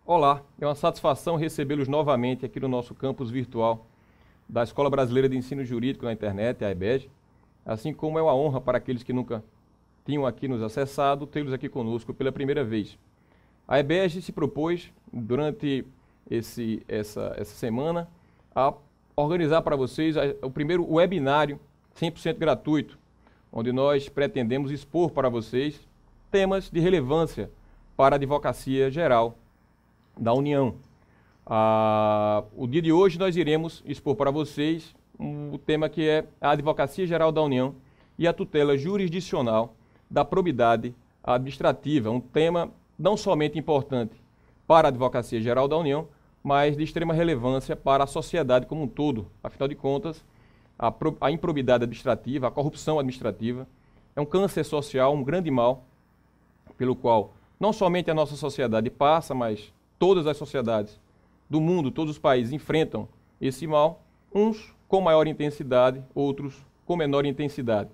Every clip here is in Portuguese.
Olá, é uma satisfação recebê-los novamente aqui no nosso campus virtual da Escola Brasileira de Ensino Jurídico na Internet, a EBED, assim como é uma honra para aqueles que nunca tinham aqui nos acessado, tê-los aqui conosco pela primeira vez. A EBED se propôs, durante essa semana, a organizar para vocês o primeiro webinário 100% gratuito, onde nós pretendemos expor para vocês temas de relevância para a advocacia geral da União. O dia de hoje nós iremos expor para vocês o tema que é a Advocacia Geral da União e a tutela jurisdicional da probidade administrativa, um tema não somente importante para a Advocacia Geral da União, mas de extrema relevância para a sociedade como um todo. Afinal de contas, a improbidade administrativa, a corrupção administrativa, é um câncer social, um grande mal, pelo qual não somente a nossa sociedade passa, mas todas as sociedades do mundo, todos os países enfrentam esse mal, uns com maior intensidade, outros com menor intensidade.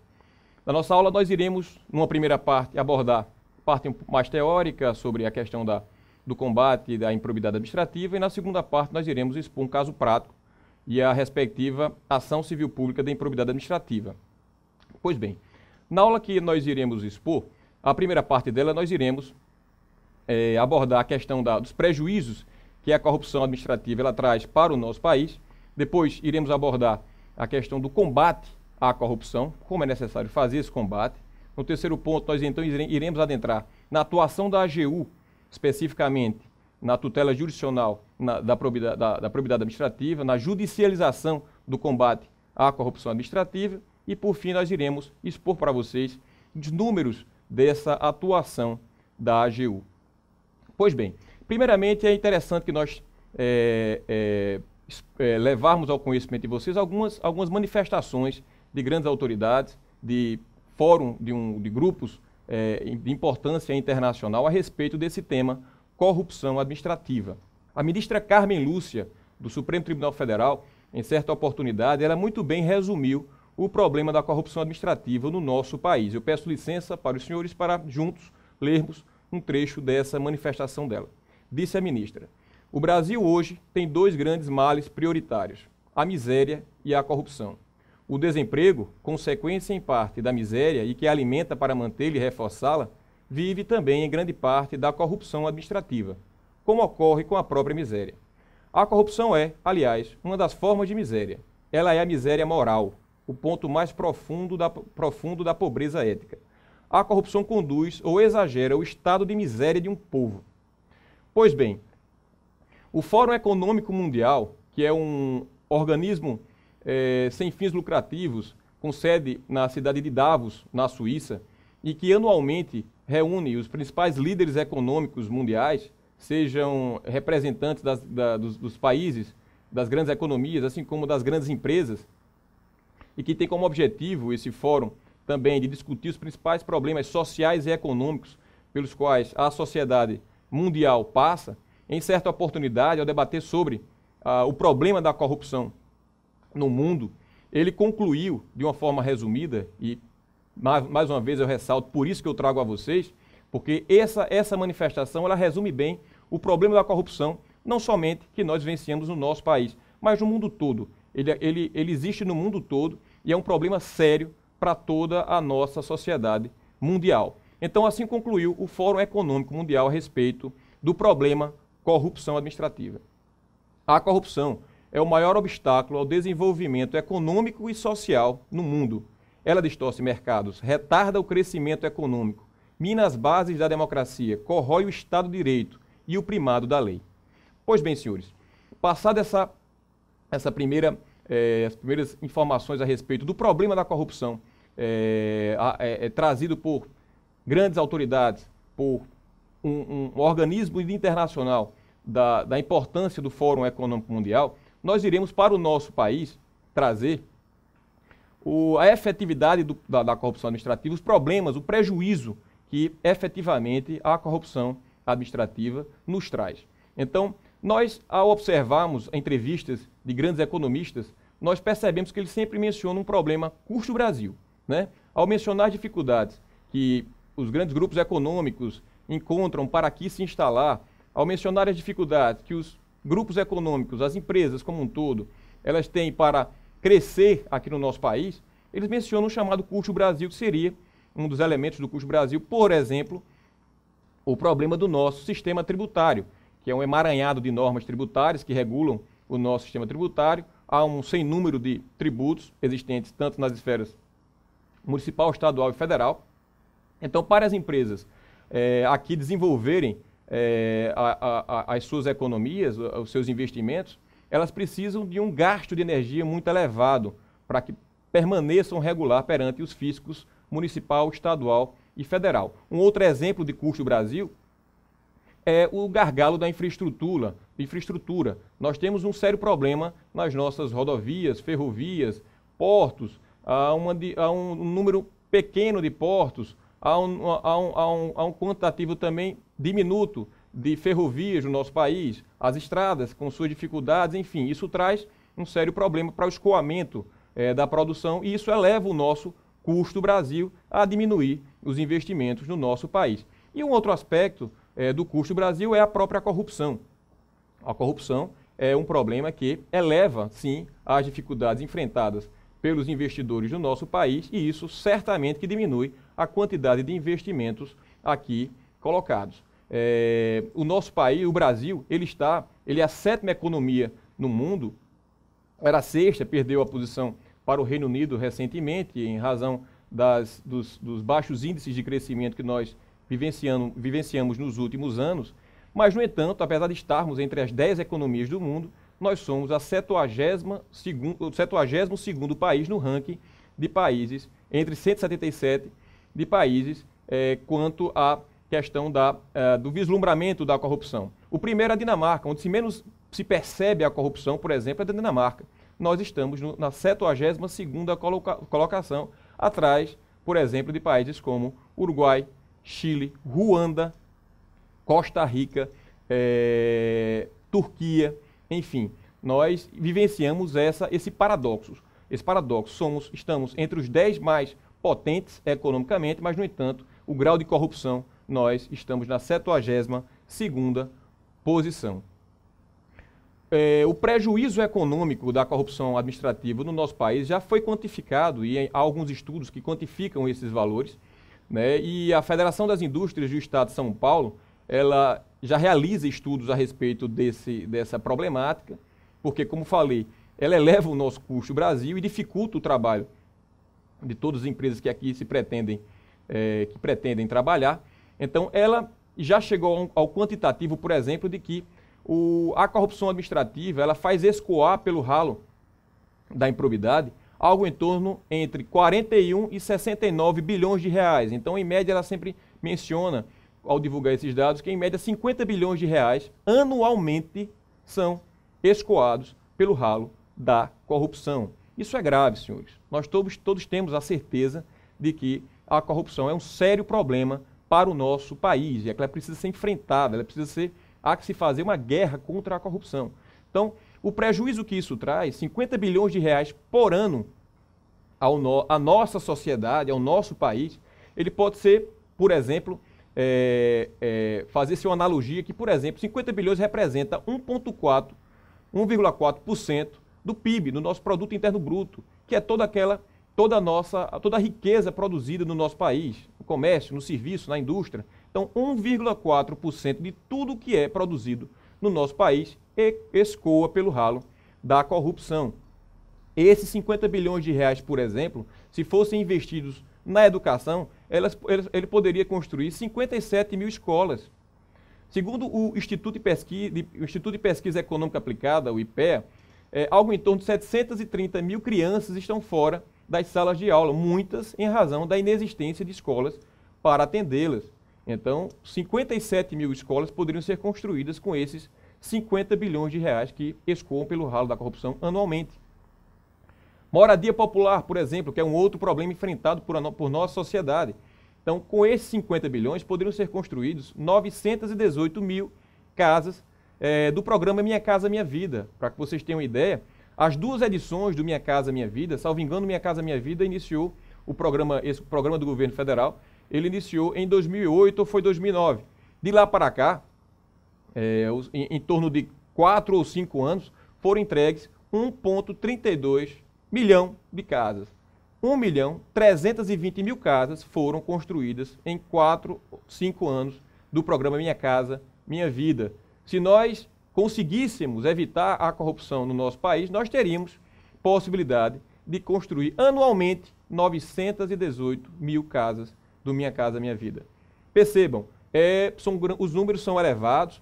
Na nossa aula nós iremos, numa primeira parte, abordar parte mais teórica sobre a questão do combate da improbidade administrativa e na segunda parte nós iremos expor um caso prático e a respectiva ação civil pública da improbidade administrativa. Pois bem, na aula que nós iremos expor, a primeira parte dela nós iremos abordar a questão dos prejuízos que a corrupção administrativa ela traz para o nosso país. Depois iremos abordar a questão do combate à corrupção, como é necessário fazer esse combate. No terceiro ponto, nós então iremos adentrar na atuação da AGU, especificamente na tutela jurisdicional da probidade administrativa, na judicialização do combate à corrupção administrativa e, por fim, nós iremos expor para vocês os números dessa atuação da AGU. Pois bem, primeiramente é interessante que nós levarmos ao conhecimento de vocês algumas manifestações de grandes autoridades, de fórum, de grupos de importância internacional a respeito desse tema, corrupção administrativa. A ministra Carmen Lúcia, do Supremo Tribunal Federal, em certa oportunidade, ela muito bem resumiu o problema da corrupção administrativa no nosso país. Eu peço licença para os senhores para juntos lermos um trecho dessa manifestação dela. Disse a ministra: o Brasil hoje tem dois grandes males prioritários, a miséria e a corrupção. O desemprego, consequência em parte da miséria e que alimenta para mantê-la e reforçá-la, vive também em grande parte da corrupção administrativa, como ocorre com a própria miséria. A corrupção é, aliás, uma das formas de miséria. Ela é a miséria moral, o ponto mais profundo da pobreza ética. A corrupção conduz ou exagera o estado de miséria de um povo. Pois bem, o Fórum Econômico Mundial, que é um organismo sem fins lucrativos, com sede na cidade de Davos, na Suíça, e que anualmente reúne os principais líderes econômicos mundiais, sejam representantes dos países, das grandes economias, assim como das grandes empresas, e que tem como objetivo esse fórum também de discutir os principais problemas sociais e econômicos pelos quais a sociedade mundial passa. Em certa oportunidade, ao debater sobre o problema da corrupção no mundo, ele concluiu de uma forma resumida, e mais uma vez eu ressalto, por isso que eu trago a vocês, porque essa manifestação ela resume bem o problema da corrupção, não somente que nós vivenciamos no nosso país, mas no mundo todo. Ele existe no mundo todo e é um problema sério para toda a nossa sociedade mundial. Então, assim concluiu o Fórum Econômico Mundial a respeito do problema corrupção administrativa. A corrupção é o maior obstáculo ao desenvolvimento econômico e social no mundo. Ela distorce mercados, retarda o crescimento econômico, mina as bases da democracia, corrói o Estado de Direito e o primado da lei. Pois bem, senhores, passada as primeiras informações a respeito do problema da corrupção trazido por grandes autoridades, por um organismo internacional da importância do Fórum Econômico Mundial, nós iremos para o nosso país trazer a efetividade da corrupção administrativa, os problemas, o prejuízo que efetivamente a corrupção administrativa nos traz. Então, nós, ao observarmos entrevistas de grandes economistas, nós percebemos que ele sempre menciona um problema custo Brasil, né? Ao mencionar as dificuldades que os grandes grupos econômicos encontram para aqui se instalar, ao mencionar as dificuldades que os grupos econômicos, as empresas como um todo, elas têm para crescer aqui no nosso país, eles mencionam o chamado custo Brasil, que seria um dos elementos do custo Brasil, por exemplo, o problema do nosso sistema tributário, que é um emaranhado de normas tributárias que regulam o nosso sistema tributário. Há um sem número de tributos existentes tanto nas esferas municipal, estadual e federal. Então, para as empresas aqui desenvolverem as suas economias, os seus investimentos, elas precisam de um gasto de energia muito elevado para que permaneçam regular perante os fiscos municipal, estadual e federal. Um outro exemplo de custo Brasil é o gargalo da infraestrutura. Nós temos um sério problema nas nossas rodovias, ferrovias, portos, há um número pequeno de portos, há um quantitativo também diminuto de ferrovias no nosso país, as estradas com suas dificuldades, enfim, isso traz um sério problema para o escoamento da produção e isso eleva o nosso custo Brasil a diminuir os investimentos no nosso país. E um outro aspecto do custo Brasil é a própria corrupção. A corrupção é um problema que eleva, sim, as dificuldades enfrentadas pelos investidores do nosso país e isso certamente que diminui a quantidade de investimentos aqui colocados. O nosso país, o Brasil, ele é a 7ª economia no mundo, era a 6ª, perdeu a posição para o Reino Unido recentemente, em razão dos baixos índices de crescimento que nós vivenciamos nos últimos anos, mas, no entanto, apesar de estarmos entre as 10 economias do mundo, nós somos o 72º país no ranking de países, entre 177 de países, quanto à questão do vislumbramento da corrupção. O primeiro é a Dinamarca, onde se menos se percebe a corrupção, por exemplo, é da Dinamarca. Nós estamos na 72ª colocação, atrás, por exemplo, de países como Uruguai, Chile, Ruanda, Costa Rica, Turquia, enfim. Nós vivenciamos esse paradoxo. Estamos entre os 10 mais potentes economicamente, mas, no entanto, o grau de corrupção, nós estamos na 72ª posição. O prejuízo econômico da corrupção administrativa no nosso país já foi quantificado e há alguns estudos que quantificam esses valores, né? E a Federação das Indústrias do Estado de São Paulo, ela já realiza estudos a respeito dessa problemática, porque, como falei, ela eleva o nosso custo Brasil e dificulta o trabalho de todas as empresas que aqui pretendem trabalhar. Então, ela já chegou ao quantitativo, por exemplo, de que a corrupção administrativa ela faz escoar pelo ralo da improbidade algo em torno entre 41 e 69 bilhões de reais. Então, em média, ela sempre menciona, ao divulgar esses dados, que em média 50 bilhões de reais anualmente são escoados pelo ralo da corrupção. Isso é grave, senhores. Nós todos temos a certeza de que a corrupção é um sério problema para o nosso país e é que ela precisa ser enfrentada, há que se fazer uma guerra contra a corrupção. Então, o prejuízo que isso traz, 50 bilhões de reais por ano à nossa sociedade, ao nosso país, ele pode ser, por exemplo, fazer-se uma analogia que, por exemplo, 50 bilhões representa 1,4% do PIB, do nosso Produto Interno Bruto, que é toda a riqueza produzida no nosso país, no comércio, no serviço, na indústria. Então, 1,4% de tudo que é produzido no nosso país escoa pelo ralo da corrupção. Esses 50 bilhões de reais, por exemplo, se fossem investidos na educação, ele poderia construir 57 mil escolas. Segundo o Instituto de Pesquisa Econômica Aplicada, o IPEA, algo em torno de 730 mil crianças estão fora das salas de aula, muitas em razão da inexistência de escolas para atendê-las. Então, 57 mil escolas poderiam ser construídas com esses 50 bilhões de reais que escoam pelo ralo da corrupção anualmente. Moradia popular, por exemplo, que é um outro problema enfrentado por nossa sociedade. Então, com esses 50 bilhões, poderiam ser construídos 918 mil casas do programa Minha Casa Minha Vida. Para que vocês tenham ideia, As duas edições do Minha Casa Minha Vida, salvo engano, Minha Casa Minha Vida iniciou esse programa do governo federal, ele iniciou em 2008 ou foi 2009. De lá para cá, em torno de 4 ou 5 anos, foram entregues 1,32 milhão de casas. 1.320.000 casas foram construídas em 4, 5 anos do programa Minha Casa Minha Vida. Se nós conseguíssemos evitar a corrupção no nosso país, nós teríamos possibilidade de construir anualmente 918.000 casas do Minha Casa Minha Vida. Percebam, os números são elevados,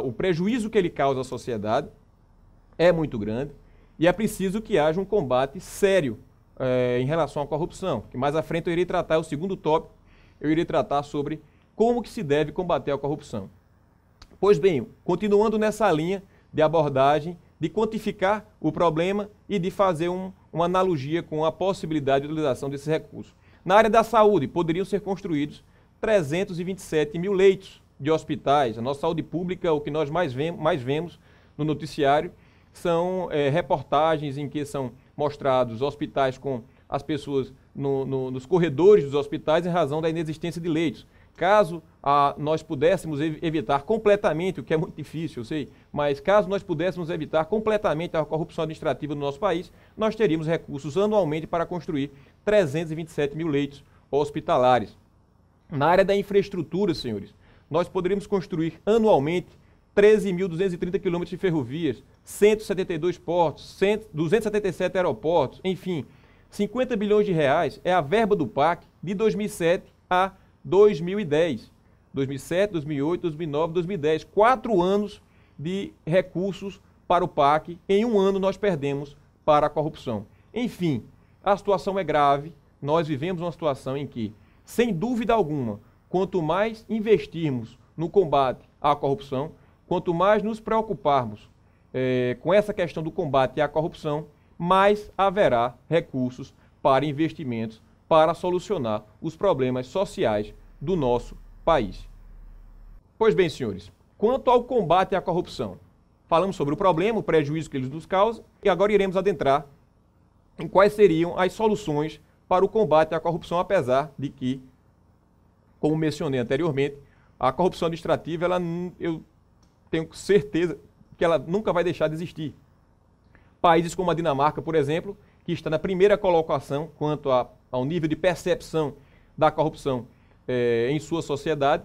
o prejuízo que ele causa à sociedade é muito grande e é preciso que haja um combate sério em relação à corrupção. Que mais à frente eu irei tratar, o segundo tópico, eu irei tratar sobre como que se deve combater a corrupção. Pois bem, continuando nessa linha de abordagem, de quantificar o problema e de fazer uma analogia com a possibilidade de utilização desses recursos. Na área da saúde, poderiam ser construídos 327.000 leitos de hospitais. A nossa saúde pública, o que nós mais vemos no noticiário, são reportagens em que são mostrados hospitais com as pessoas nos corredores dos hospitais em razão da inexistência de leitos. Caso nós pudéssemos evitar completamente, o que é muito difícil, eu sei, mas caso nós pudéssemos evitar completamente a corrupção administrativa no nosso país, nós teríamos recursos anualmente para construir 327.000 leitos hospitalares. Na área da infraestrutura, senhores, nós poderíamos construir anualmente 13.230 quilômetros de ferrovias, 172 portos, 277 aeroportos, enfim, 50 bilhões de reais é a verba do PAC de 2007 a 2010. 2007, 2008, 2009, 2010. 4 anos de recursos para o PAC. Em um ano nós perdemos para a corrupção. Enfim, a situação é grave. Nós vivemos uma situação em que, sem dúvida alguma, quanto mais investirmos no combate à corrupção, quanto mais nos preocuparmos com essa questão do combate à corrupção, mais haverá recursos para investimentos para solucionar os problemas sociais do nosso país. Pois bem, senhores, quanto ao combate à corrupção, falamos sobre o problema, o prejuízo que ele nos causa, e agora iremos adentrar em quais seriam as soluções para o combate à corrupção, apesar de que, como mencionei anteriormente, a corrupção administrativa, eu tenho certeza que ela nunca vai deixar de existir. Países como a Dinamarca, por exemplo, que está na primeira colocação quanto ao nível de percepção da corrupção em sua sociedade,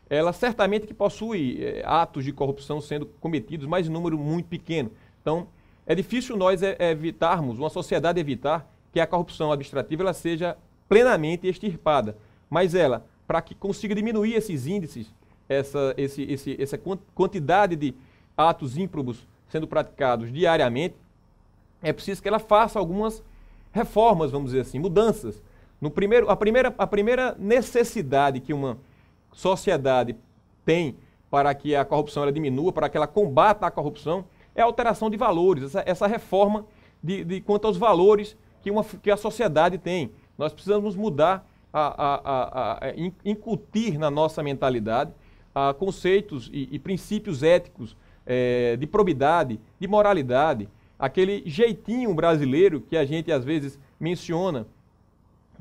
ela certamente que possui atos de corrupção sendo cometidos, mas em número muito pequeno. Então, é difícil nós evitarmos, uma sociedade evitar que a corrupção administrativa ela seja plenamente extirpada, mas ela, para que consiga diminuir esses índices, essa quantidade de atos ímprobos sendo praticados diariamente, é preciso que ela faça algumas reformas, vamos dizer assim, mudanças. A primeira necessidade que uma sociedade tem para que a corrupção ela diminua, para que ela combata a corrupção, é a alteração de valores, essa reforma quanto aos valores que a sociedade tem. Nós precisamos mudar, incutir na nossa mentalidade conceitos e princípios éticos de probidade, de moralidade, aquele jeitinho brasileiro que a gente às vezes menciona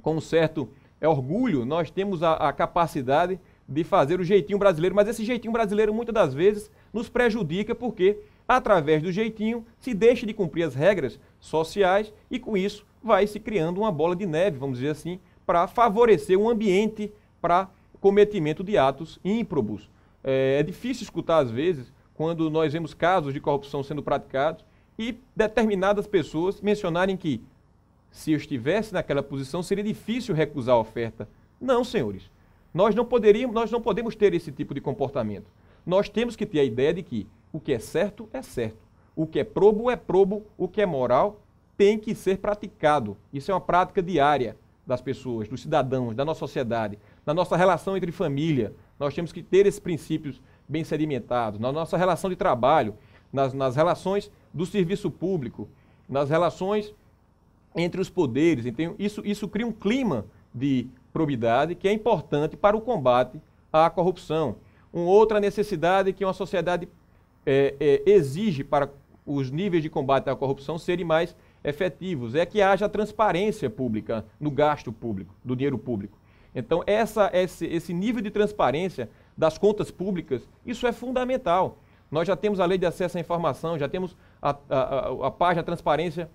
com um certo orgulho. Nós temos a capacidade de fazer o jeitinho brasileiro, mas esse jeitinho brasileiro muitas das vezes nos prejudica porque, através do jeitinho, se deixa de cumprir as regras sociais e com isso vai se criando uma bola de neve, vamos dizer assim, para favorecer um ambiente para cometimento de atos ímprobos. É difícil escutar às vezes quando nós vemos casos de corrupção sendo praticados e determinadas pessoas mencionarem que se eu estivesse naquela posição seria difícil recusar a oferta. Não, senhores. Nós não podemos ter esse tipo de comportamento. Nós temos que ter a ideia de que o que é certo, o que é probo, o que é moral tem que ser praticado. Isso é uma prática diária das pessoas, dos cidadãos, da nossa sociedade, na nossa relação entre família. Nós temos que ter esses princípios bem sedimentados, na nossa relação de trabalho, nas relações do serviço público, nas relações entre os poderes. Então, isso cria um clima de probidade que é importante para o combate à corrupção. Uma outra necessidade que uma sociedade exige para os níveis de combate à corrupção serem mais efetivos, é que haja transparência pública no gasto público, do dinheiro público. Então, esse nível de transparência das contas públicas, isso é fundamental. Nós já temos a lei de acesso à informação, já temos a página de transparência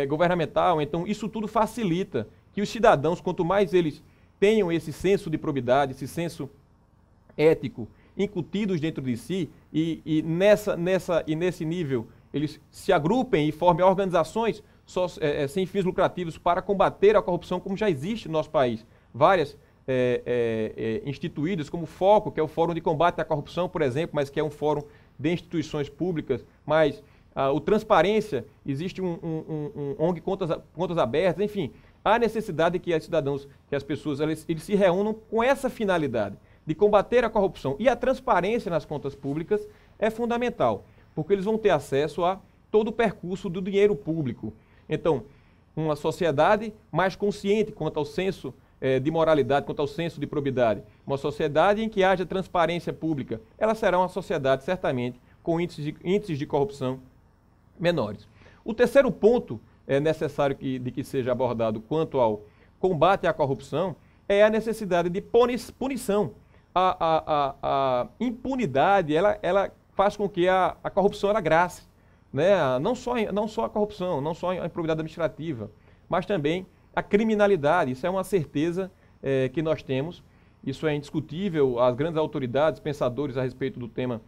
governamental, então isso tudo facilita que os cidadãos, quanto mais eles tenham esse senso de probidade, esse senso ético incutidos dentro de si e nesse nível eles se agrupem e formem organizações sem fins lucrativos para combater a corrupção, como já existe no nosso país. Várias instituídas, como o FOCO, que é o Fórum de Combate à Corrupção, por exemplo, mas que é um fórum de instituições públicas, mas o Transparência, existe um ONG Contas Abertas, enfim, há necessidade de que os cidadãos, que as pessoas, eles se reúnam com essa finalidade de combater a corrupção. E a transparência nas contas públicas é fundamental, porque eles vão ter acesso a todo o percurso do dinheiro público. Então, uma sociedade mais consciente quanto ao senso de moralidade, quanto ao senso de probidade, uma sociedade em que haja transparência pública, ela será uma sociedade, certamente, com índices de corrupção menores. O terceiro ponto necessário de que seja abordado quanto ao combate à corrupção é a necessidade de punição. A impunidade, ela faz com que a corrupção ela grace, né? Não só a corrupção, não só a improbidade administrativa, mas também a criminalidade. Isso é uma certeza que nós temos, isso é indiscutível. As grandes autoridades, pensadores a respeito do tema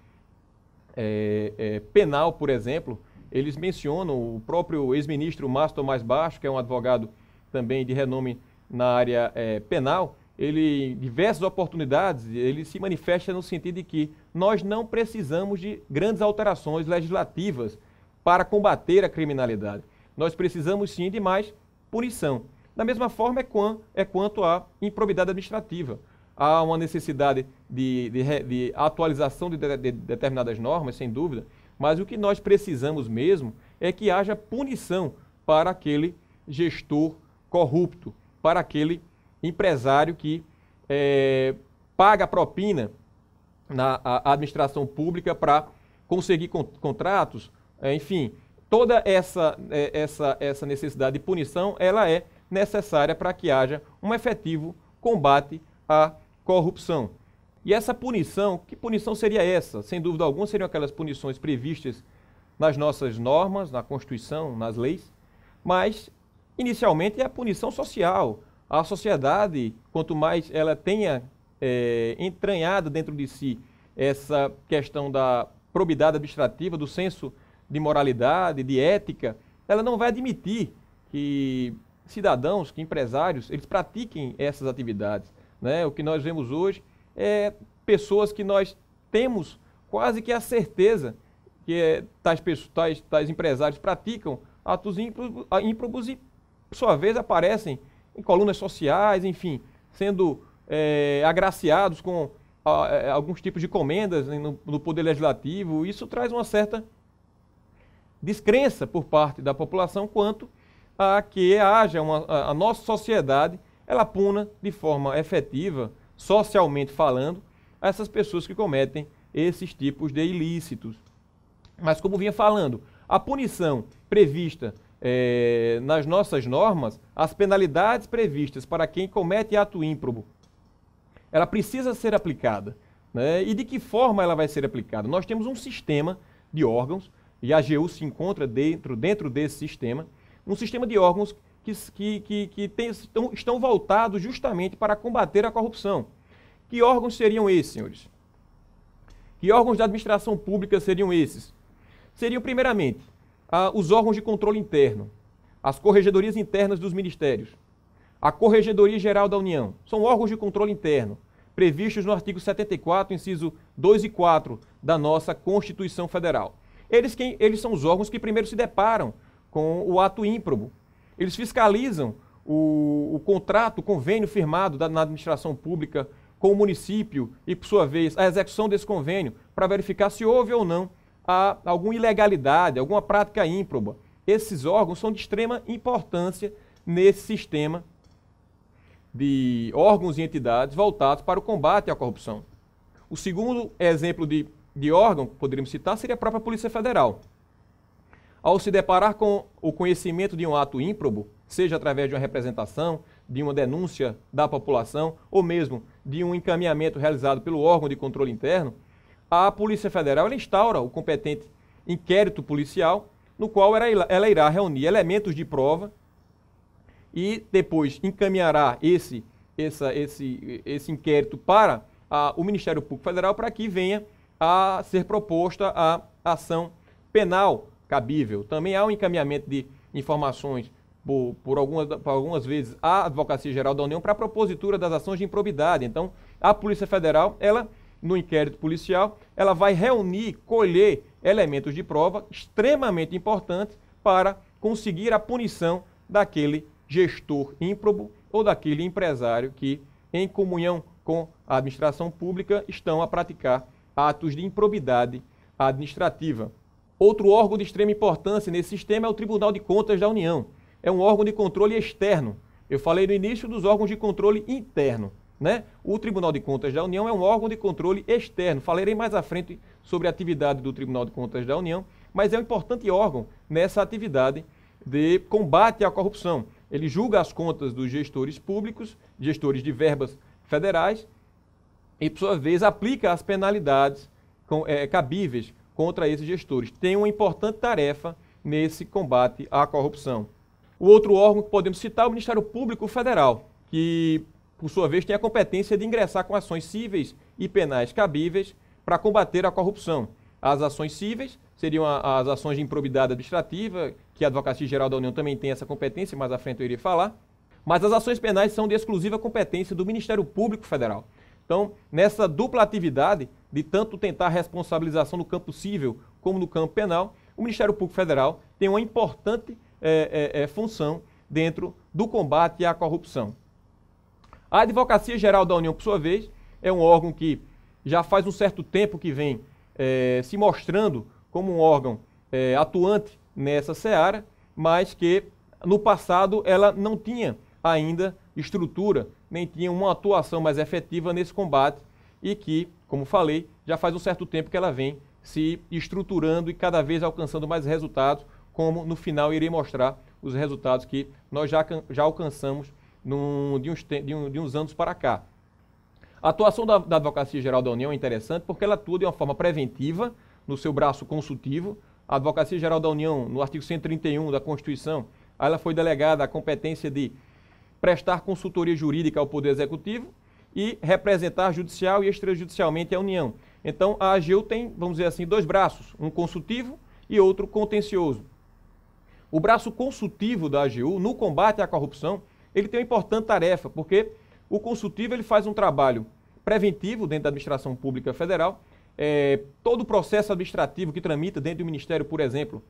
penal, por exemplo, eles mencionam o próprio ex-ministro Márcio Tomás Baixo, que é um advogado também de renome na área penal. Ele, em diversas oportunidades, ele se manifesta no sentido de que nós não precisamos de grandes alterações legislativas para combater a criminalidade. Nós precisamos sim de mais punição. Da mesma forma quanto à improbidade administrativa. Há uma necessidade de atualização de determinadas normas, sem dúvida, mas o que nós precisamos mesmo é que haja punição para aquele gestor corrupto, para aquele empresário que paga propina na administração pública para conseguir contratos, enfim, toda essa necessidade de punição, ela é necessária para que haja um efetivo combate à corrupção. E essa punição, que punição seria essa? Sem dúvida alguma, seriam aquelas punições previstas nas nossas normas, na Constituição, nas leis, mas, inicialmente, é a punição social. A sociedade, quanto mais ela tenha entranhado dentro de si essa questão da probidade administrativa, do senso de moralidade, de ética, ela não vai admitir que cidadãos, que empresários, eles pratiquem essas atividades, né? O que nós vemos hoje é pessoas que nós temos quase que a certeza que tais empresários praticam atos ímprobos e, por sua vez, aparecem em colunas sociais, enfim, sendo agraciados com alguns tipos de comendas no Poder Legislativo. Isso traz uma certa descrença por parte da população quanto a que haja a nossa sociedade, ela puna de forma efetiva, socialmente falando, essas pessoas que cometem esses tipos de ilícitos. Mas, como vinha falando, a punição prevista nas nossas normas, as penalidades previstas para quem comete ato ímprobo, ela precisa ser aplicada, né? E de que forma ela vai ser aplicada? Nós temos um sistema de órgãos, e a AGU se encontra dentro desse sistema, um sistema de órgãos que estão voltados justamente para combater a corrupção. Que órgãos seriam esses, senhores? Que órgãos da administração pública seriam esses? Seriam, primeiramente, os órgãos de controle interno, as corregedorias internas dos ministérios, a Corregedoria Geral da União. São órgãos de controle interno, previstos no artigo 74, inciso 2 e 4 da nossa Constituição Federal. Eles são os órgãos que primeiro se deparam com o ato ímprobo. Eles fiscalizam o contrato, o convênio firmado na administração pública com o município e, por sua vez, a execução desse convênio para verificar se houve ou não alguma ilegalidade, alguma prática ímproba. Esses órgãos são de extrema importância nesse sistema de órgãos e entidades voltados para o combate à corrupção. O segundo exemplo de órgão que poderíamos citar seria a própria Polícia Federal. ao se deparar com o conhecimento de um ato ímprobo, seja através de uma representação, de uma denúncia da população ou mesmo de um encaminhamento realizado pelo órgão de controle interno, a Polícia Federal ela instaura o competente inquérito policial, no qual ela irá reunir elementos de prova e depois encaminhará esse inquérito para o Ministério Público Federal para que venha a ser proposta a ação penal cabível. Também há um encaminhamento de informações por algumas vezes à Advocacia Geral da União para a propositura das ações de improbidade. Então, a Polícia Federal, ela, no inquérito policial, ela vai reunir, colher elementos de prova extremamente importantes para conseguir a punição daquele gestor ímprobo ou daquele empresário que, em comunhão com a administração pública, estão a praticar atos de improbidade administrativa. Outro órgão de extrema importância nesse sistema é o Tribunal de Contas da União. É um órgão de controle externo. Eu falei no início dos órgãos de controle interno, né? O Tribunal de Contas da União é um órgão de controle externo. Falarei mais à frente sobre a atividade do Tribunal de Contas da União, mas é um importante órgão nessa atividade de combate à corrupção. Ele julga as contas dos gestores públicos, gestores de verbas federais, e, por sua vez, aplica as penalidades cabíveis contra esses gestores. Tem uma importante tarefa nesse combate à corrupção. O outro órgão que podemos citar é o Ministério Público Federal, que, por sua vez, tem a competência de ingressar com ações cíveis e penais cabíveis para combater a corrupção. As ações cíveis seriam as ações de improbidade administrativa, que a Advocacia Geral da União também tem essa competência, mais à frente eu irei falar. Mas as ações penais são de exclusiva competência do Ministério Público Federal. Então, nessa dupla atividade de tanto tentar responsabilização no campo civil como no campo penal, o Ministério Público Federal tem uma importante função dentro do combate à corrupção. A Advocacia Geral da União, por sua vez, é um órgão que já faz um certo tempo que vem se mostrando como um órgão atuante nessa seara, mas que no passado ela não tinha ainda estrutura, nem tinha uma atuação mais efetiva nesse combate e que, como falei, já faz um certo tempo que ela vem se estruturando e cada vez alcançando mais resultados, como no final irei mostrar os resultados que nós já alcançamos de uns anos para cá. A atuação da Advocacia Geral da União é interessante porque ela atua de uma forma preventiva no seu braço consultivo. A Advocacia Geral da União, no artigo 131 da Constituição, ela foi delegada a competência de prestar consultoria jurídica ao Poder Executivo e representar judicial e extrajudicialmente a União. Então, a AGU tem, vamos dizer assim, dois braços, um consultivo e outro contencioso. O braço consultivo da AGU, no combate à corrupção, ele tem uma importante tarefa, porque o consultivo ele faz um trabalho preventivo dentro da administração pública federal. Todo o processo administrativo que tramita dentro do Ministério, por exemplo,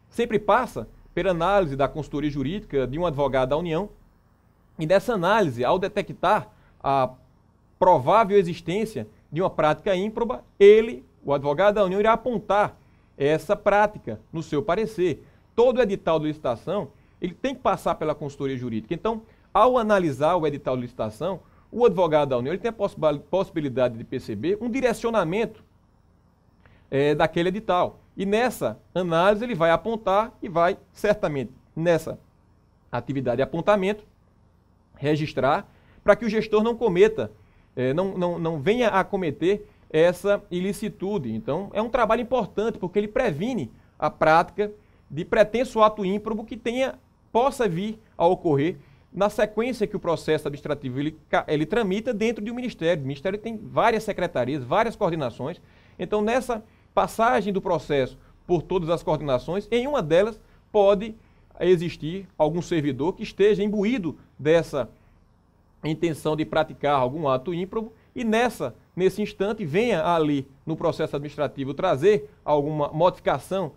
sempre passa pela análise da consultoria jurídica de um advogado da União. E dessa análise, ao detectar a provável existência de uma prática ímproba, o advogado da União, irá apontar essa prática no seu parecer. Todo edital de licitação, ele tem que passar pela consultoria jurídica. Então, ao analisar o edital de licitação, o advogado da União ele tem a possibilidade de perceber um direcionamento daquele edital. E nessa análise ele vai apontar e vai, certamente, nessa atividade de apontamento, registrar para que o gestor não cometa, não venha a cometer essa ilicitude. Então, é um trabalho importante porque ele previne a prática de pretenso ato ímprobo que possa vir a ocorrer na sequência que o processo administrativo ele tramita dentro de um ministério. O ministério tem várias secretarias, várias coordenações. Então, nessa passagem do processo por todas as coordenações, em uma delas pode existir algum servidor que esteja imbuído dessa intenção de praticar algum ato ímprobo e nesse instante venha ali no processo administrativo trazer alguma modificação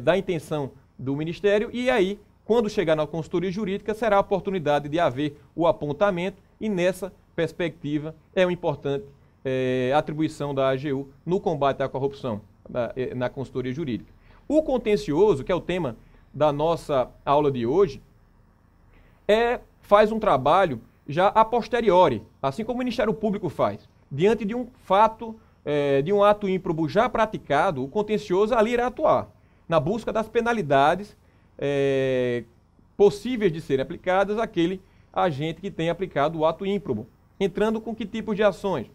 da intenção do Ministério e aí, quando chegar na consultoria jurídica, será a oportunidade de haver o apontamento e nessa perspectiva é uma importante atribuição da AGU no combate à corrupção na consultoria jurídica. O contencioso, que é o tema da nossa aula de hoje, faz um trabalho já a posteriori, assim como o Ministério Público faz. Diante de um fato, de um ato ímprobo já praticado, o contencioso ali irá atuar. na busca das penalidades possíveis de serem aplicadas àquele agente que tenha aplicado o ato ímprobo. Entrando com que tipo de ações?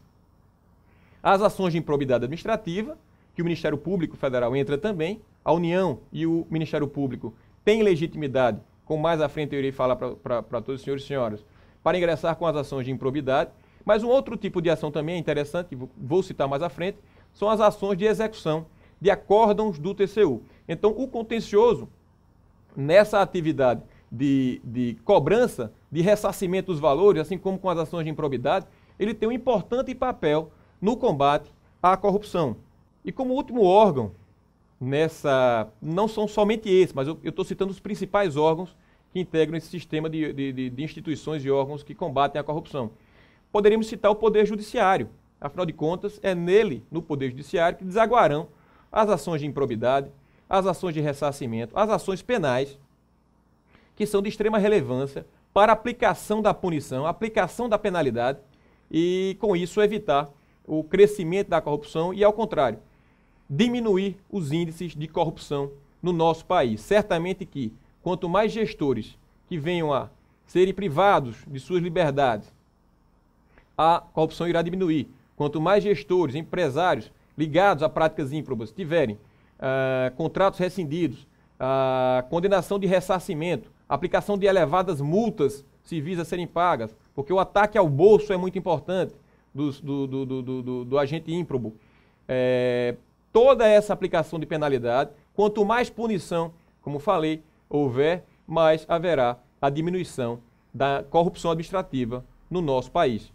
As ações de improbidade administrativa, que o Ministério Público Federal entra também, a União e o Ministério Público têm legitimidade, como mais à frente eu irei falar para todos os senhores e senhoras, para ingressar com as ações de improbidade. Mas um outro tipo de ação também é interessante, que vou citar mais à frente, são as ações de execução de acórdãos do TCU. Então, o contencioso, nessa atividade de cobrança, de ressarcimento dos valores, assim como com as ações de improbidade, ele tem um importante papel no combate à corrupção. E como último órgão, não são somente esses, mas eu estou citando os principais órgãos que integram esse sistema de instituições e órgãos que combatem a corrupção. Poderíamos citar o Poder Judiciário. Afinal de contas, é nele, no Poder Judiciário, que desaguarão as ações de improbidade, as ações de ressarcimento, as ações penais, que são de extrema relevância para a aplicação da punição, a aplicação da penalidade e, com isso, evitar o crescimento da corrupção e, ao contrário, diminuir os índices de corrupção no nosso país. Certamente que, quanto mais gestores que venham a serem privados de suas liberdades, a corrupção irá diminuir. Quanto mais gestores, empresários ligados a práticas ímprobas tiverem contratos rescindidos, condenação de ressarcimento, aplicação de elevadas multas civis a serem pagas, porque o ataque ao bolso é muito importante do agente ímprobo. Toda essa aplicação de penalidade, quanto mais punição, como falei, houver, mais haverá a diminuição da corrupção administrativa no nosso país.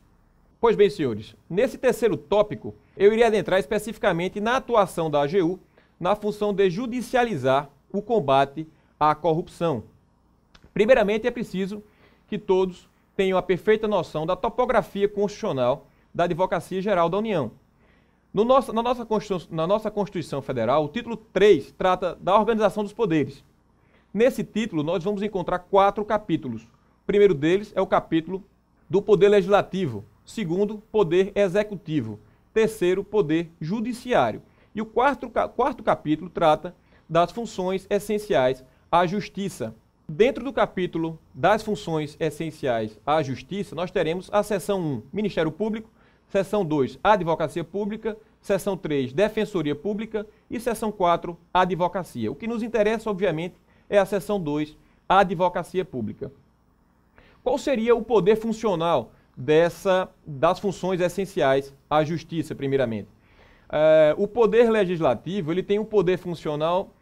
Pois bem, senhores, nesse terceiro tópico, eu iria adentrar especificamente na atuação da AGU na função de judicializar o combate à corrupção. Primeiramente, é preciso que todos tenham a perfeita noção da topografia constitucional da Advocacia Geral da União. Na nossa Constituição Federal, o título 3 trata da organização dos poderes. Nesse título, nós vamos encontrar 4 capítulos. O primeiro deles é o capítulo do Poder Legislativo. Segundo, Poder Executivo. Terceiro, Poder Judiciário. E o quarto capítulo trata das funções essenciais à Justiça. Dentro do capítulo das funções essenciais à Justiça, nós teremos a seção 1, Ministério Público, seção 2, Advocacia Pública, seção 3, Defensoria Pública e seção 4, Advocacia. O que nos interessa, obviamente, é a seção 2, Advocacia Pública. Qual seria o poder funcional das funções essenciais à Justiça, primeiramente? O Poder Legislativo ele tem um poder funcional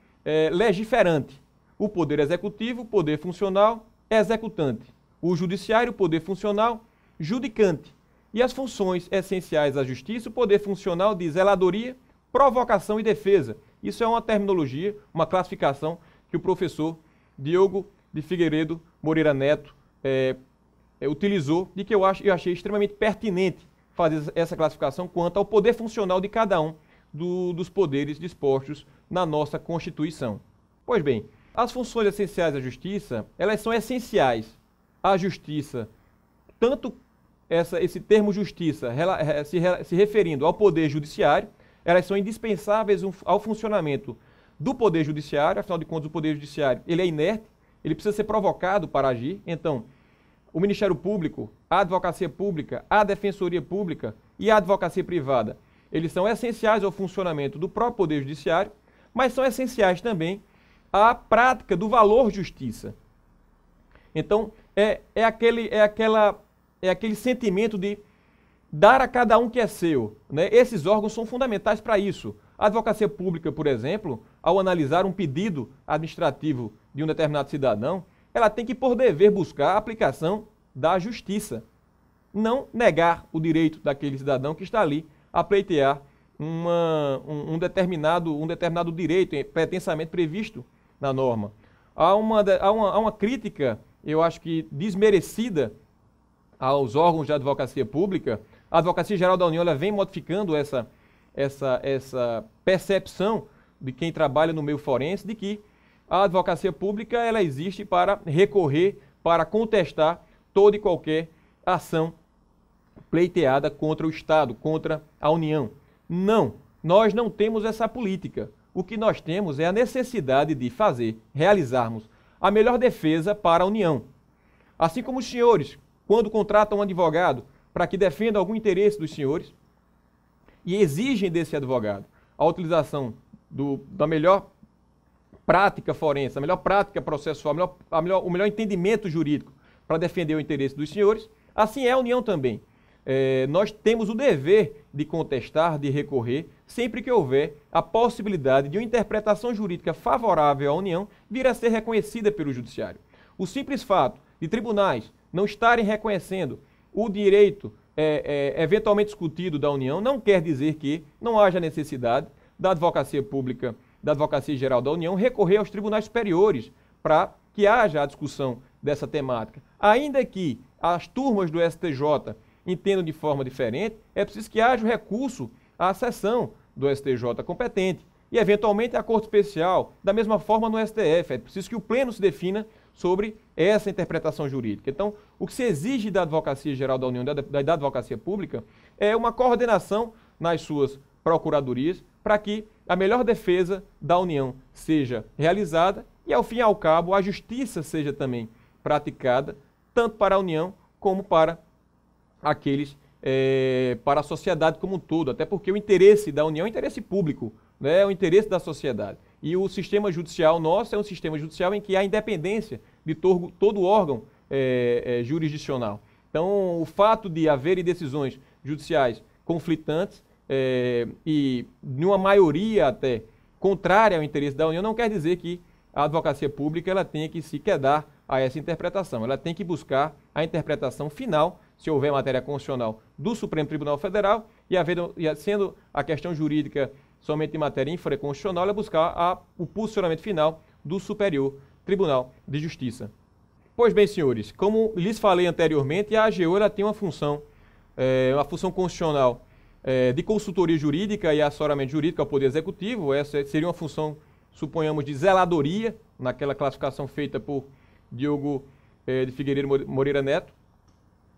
legiferante. O Poder Executivo, poder funcional executante. O Judiciário, poder funcional judicante. E as funções essenciais à Justiça, o poder funcional de zeladoria, provocação e defesa. Isso é uma terminologia, uma classificação que o professor Diogo de Figueiredo Moreira Neto utilizou e que eu achei extremamente pertinente fazer essa classificação quanto ao poder funcional de cada um dos poderes dispostos na nossa Constituição. Pois bem, as funções essenciais à Justiça, elas são essenciais à Justiça, tanto esse termo Justiça se referindo ao Poder Judiciário, elas são indispensáveis ao funcionamento do Poder Judiciário. Afinal de contas, o Poder Judiciário ele é inerte, ele precisa ser provocado para agir. Então, o Ministério Público, a Advocacia Pública, a Defensoria Pública e a Advocacia Privada, eles são essenciais ao funcionamento do próprio Poder Judiciário, mas são essenciais também à prática do valor justiça. Então, é aquele sentimento de dar a cada um que é seu, né? Esses órgãos são fundamentais para isso. A Advocacia Pública, por exemplo, ao analisar um pedido administrativo de um determinado cidadão, ela tem que, por dever, buscar a aplicação da justiça. Não negar o direito daquele cidadão que está ali a pleitear um determinado direito pretensamente previsto na norma. Há uma crítica, eu acho que desmerecida, aos órgãos de advocacia pública. A Advocacia Geral da União ela vem modificando essa percepção de quem trabalha no meio forense de que a advocacia pública ela existe para recorrer, para contestar toda e qualquer ação pleiteada contra o Estado, contra a União. Não, nós não temos essa política. o que nós temos é a necessidade de realizarmos a melhor defesa para a União. Assim como os senhores, quando contratam um advogado para que defenda algum interesse dos senhores e exigem desse advogado a utilização da melhor prática forense, a melhor prática processual, o melhor entendimento jurídico para defender o interesse dos senhores, assim é a União também. Nós temos o dever de contestar, de recorrer, sempre que houver a possibilidade de uma interpretação jurídica favorável à União vir a ser reconhecida pelo Judiciário. O simples fato de tribunais não estarem reconhecendo o direito eventualmente discutido da União não quer dizer que não haja necessidade da Advocacia Pública, da Advocacia Geral da União, recorrer aos tribunais superiores para que haja a discussão dessa temática. Ainda que as turmas do STJ entendam de forma diferente, é preciso que haja o recurso à seção do STJ competente e, eventualmente, a Corte Especial, da mesma forma no STF. É preciso que o Pleno se defina sobre essa interpretação jurídica. Então, o que se exige da Advocacia Geral da União, da Advocacia Pública, é uma coordenação nas suas procuradorias para que a melhor defesa da União seja realizada e, ao fim e ao cabo, a justiça seja também praticada, tanto para a União como para para a sociedade como um todo, até porque o interesse da União é o interesse público, né? É o interesse da sociedade. E o sistema judicial nosso é um sistema judicial em que há independência de todo órgão jurisdicional. Então, o fato de haverem decisões judiciais conflitantes e de uma maioria até contrária ao interesse da União não quer dizer que a advocacia pública ela tenha que se quedar a essa interpretação. Ela tem que buscar a interpretação final, se houver matéria constitucional, do Supremo Tribunal Federal e sendo a questão jurídica somente em matéria infraconstitucional, ela buscar o posicionamento final do Superior Tribunal de Justiça. Pois bem, senhores, como lhes falei anteriormente, a AGU ela tem uma função constitucional de consultoria jurídica e assessoramento jurídico ao Poder Executivo. Essa seria uma função, suponhamos, de zeladoria, naquela classificação feita por Diogo de Figueiredo Moreira Neto.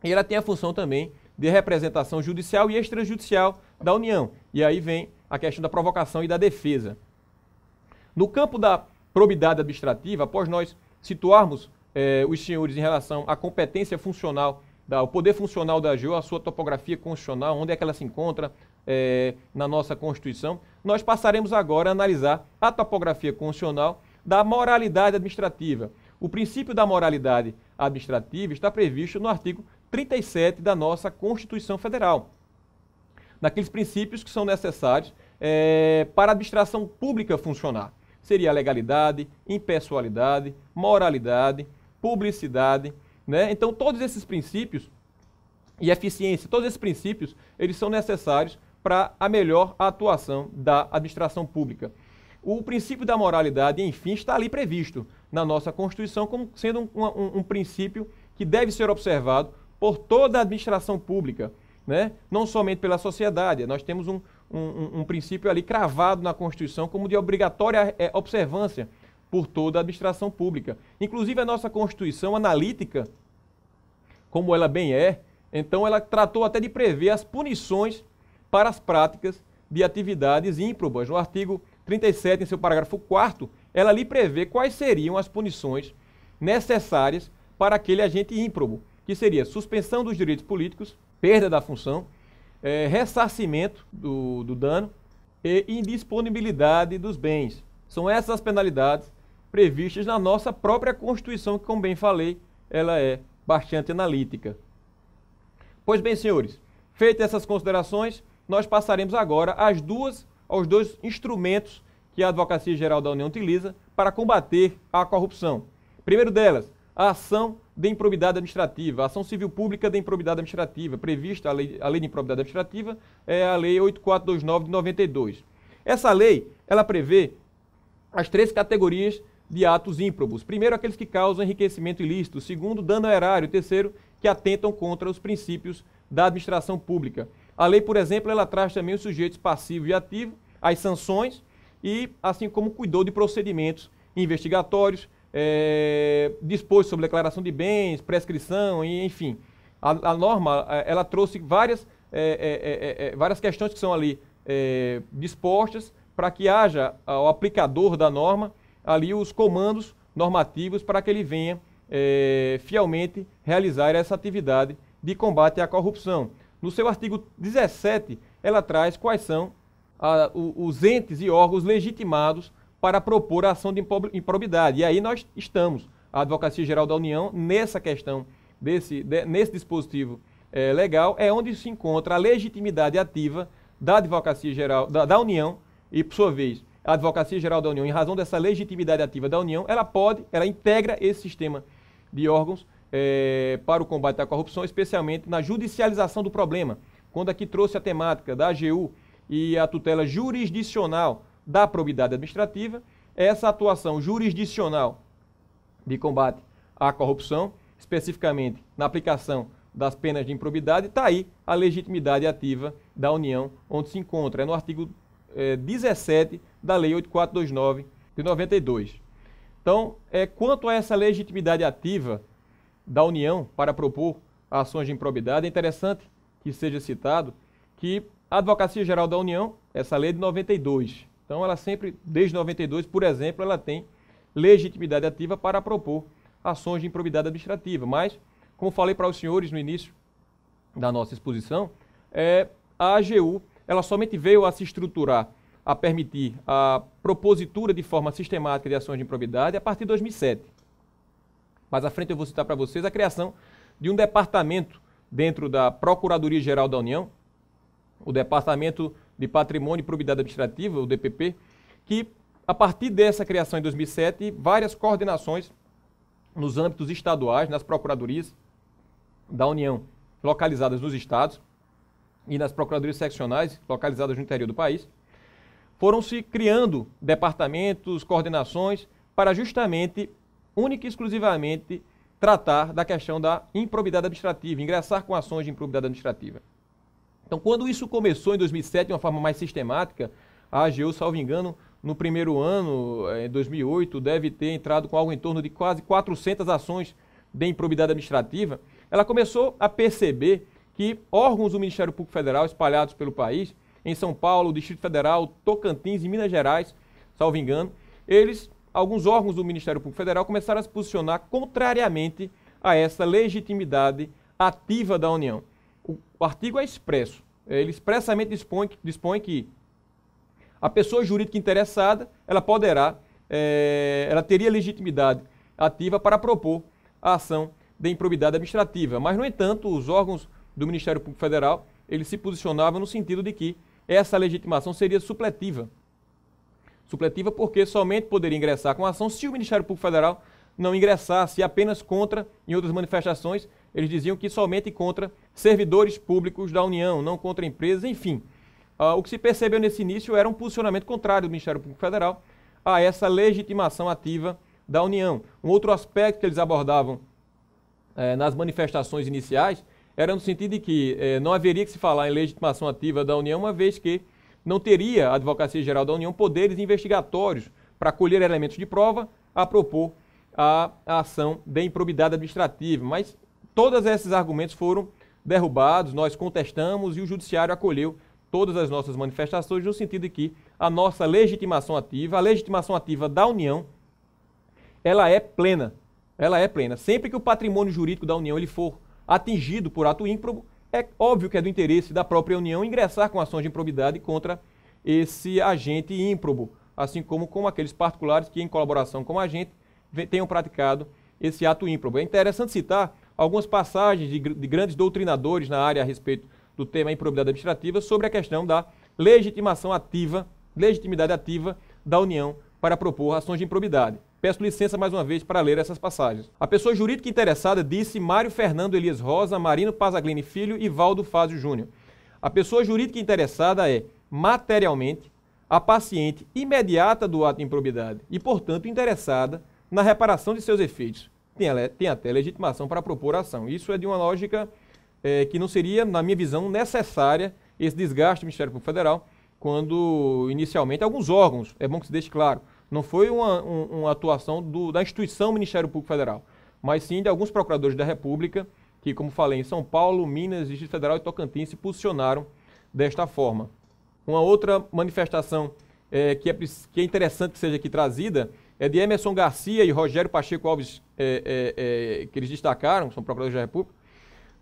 E ela tem a função também de representação judicial e extrajudicial da União. E aí vem a questão da provocação e da defesa. No campo da probidade administrativa, após nós situarmos os senhores em relação à competência funcional, ao poder funcional da AGU, a sua topografia constitucional, onde é que ela se encontra na nossa Constituição, nós passaremos agora a analisar a topografia constitucional da moralidade administrativa. O princípio da moralidade administrativa está previsto no artigo 37 da nossa Constituição Federal. Naqueles princípios que são necessários para a administração pública funcionar. Seria a legalidade, impessoalidade, moralidade, publicidade, né? Então, todos esses princípios e eficiência, todos esses princípios, eles são necessários para a melhor atuação da administração pública. O princípio da moralidade, enfim, está ali previsto na nossa Constituição como sendo um princípio que deve ser observado por toda a administração pública, né? Não somente pela sociedade. Nós temos um princípio ali cravado na Constituição como de obrigatória observância por toda a administração pública. Inclusive a nossa Constituição analítica, como ela bem então ela tratou até de prever as punições para as práticas de atividades ímprobas. No artigo 37, em seu parágrafo 4º, ela ali prevê quais seriam as punições necessárias para aquele agente ímprobo, que seria suspensão dos direitos políticos, perda da função, ressarcimento do dano e indisponibilidade dos bens. São essas as penalidades previstas na nossa própria Constituição, que, como bem falei, ela é bastante analítica. Pois bem, senhores, feitas essas considerações, nós passaremos agora aos dois instrumentos que a Advocacia Geral da União utiliza para combater a corrupção. Primeiro delas, a ação de improbidade administrativa, a ação civil pública de improbidade administrativa, prevista a lei de improbidade administrativa, é a Lei 8429 de 92. Essa lei, ela prevê as 3 categorias de atos ímprobos. Primeiro, aqueles que causam enriquecimento ilícito. Segundo, dano ao erário. Terceiro, que atentam contra os princípios da administração pública. A lei, por exemplo, ela traz também os sujeitos passivo e ativo, as sanções e, assim como cuidou de procedimentos investigatórios, dispôs sobre declaração de bens, prescrição, e, enfim. A norma, ela trouxe várias questões que são ali dispostas para que haja ao aplicador da norma ali os comandos normativos para que ele venha fielmente realizar essa atividade de combate à corrupção. No seu artigo 17, ela traz quais são os entes e órgãos legitimados para propor a ação de improbidade. E aí nós estamos, a Advocacia Geral da União, nessa questão, nesse dispositivo legal, é onde se encontra a legitimidade ativa da Advocacia Geral da União e, por sua vez, a Advocacia Geral da União, em razão dessa legitimidade ativa da União, ela integra esse sistema de órgãos para o combate à corrupção, especialmente na judicialização do problema. Quando aqui trouxe a temática da AGU e a tutela jurisdicional da probidade administrativa, essa atuação jurisdicional de combate à corrupção, especificamente na aplicação das penas de improbidade, está aí a legitimidade ativa da União, onde se encontra, no artigo 17 da Lei 8429 de 92. Então, quanto a essa legitimidade ativa da União para propor ações de improbidade, é interessante que seja citado que a Advocacia Geral da União, essa lei é de 92, então ela sempre, desde 92, por exemplo, ela tem legitimidade ativa para propor ações de improbidade administrativa, mas, como falei para os senhores no início da nossa exposição, a AGU, ela somente veio a se estruturar, a permitir a propositura de forma sistemática de ações de improbidade a partir de 2007. Mais à frente eu vou citar para vocês a criação de um departamento dentro da Procuradoria-Geral da União, o Departamento de Patrimônio e Probidade Administrativa, o DPP, que a partir dessa criação em 2007, várias coordenações nos âmbitos estaduais, nas procuradorias da União localizadas nos estados e nas procuradorias seccionais localizadas no interior do país, foram se criando departamentos, coordenações para justamente, única e exclusivamente, tratar da questão da improbidade administrativa, ingressar com ações de improbidade administrativa. Então, quando isso começou em 2007 de uma forma mais sistemática, a AGU, salvo engano, no primeiro ano, em 2008, deve ter entrado com algo em torno de quase 400 ações de improbidade administrativa. Ela começou a perceber que órgãos do Ministério Público Federal espalhados pelo país, em São Paulo, Distrito Federal, Tocantins e Minas Gerais, salvo engano, alguns órgãos do Ministério Público Federal começaram a se posicionar contrariamente a essa legitimidade ativa da União. O artigo é expresso, ele expressamente dispõe que a pessoa jurídica interessada, ela teria legitimidade ativa para propor a ação de improbidade administrativa. Mas, no entanto, os órgãos do Ministério Público Federal, eles se posicionavam no sentido de que essa legitimação seria supletiva. Supletiva porque somente poderia ingressar com a ação se o Ministério Público Federal não ingressasse apenas contra, em outras manifestações, eles diziam que somente contra servidores públicos da União, não contra empresas, enfim. O que se percebeu nesse início era um posicionamento contrário do Ministério Público Federal a essa legitimação ativa da União. Um outro aspecto que eles abordavam nas manifestações iniciais era no sentido de que não haveria que se falar em legitimação ativa da União, uma vez que não teria a Advocacia Geral da União poderes investigatórios para colher elementos de prova a propor a ação de improbidade administrativa. Mas todos esses argumentos foram derrubados, nós contestamos e o Judiciário acolheu todas as nossas manifestações no sentido de que a nossa legitimação ativa, a legitimação ativa da União, ela é plena. Ela é plena. Sempre que o patrimônio jurídico da União ele for atingido por ato ímprobo, é óbvio que é do interesse da própria União ingressar com ações de improbidade contra esse agente ímprobo, assim como com aqueles particulares que, em colaboração com a gente, tenham praticado esse ato ímprobo. É interessante citar algumas passagens de grandes doutrinadores na área a respeito do tema improbidade administrativa sobre a questão da legitimação ativa, legitimidade ativa da União para propor ações de improbidade. Peço licença mais uma vez para ler essas passagens. A pessoa jurídica interessada disse Mário Fernando Elias Rosa, Marino Pazaglini Filho e Valdo Fázio Júnior. A pessoa jurídica interessada é, materialmente, a paciente imediata do ato de improbidade e, portanto, interessada na reparação de seus efeitos. Tem até legitimação para propor a ação. Isso é de uma lógica que não seria, na minha visão, necessária esse desgaste do Ministério Público Federal, quando, inicialmente, alguns órgãos, é bom que se deixe claro, não foi uma atuação da instituição Ministério Público Federal, mas sim de alguns procuradores da República que, como falei, em São Paulo, Minas, Distrito Federal e Tocantins se posicionaram desta forma. Uma outra manifestação que é interessante que seja aqui trazida, é de Emerson Garcia e Rogério Pacheco Alves, que eles destacaram, são procuradores da República,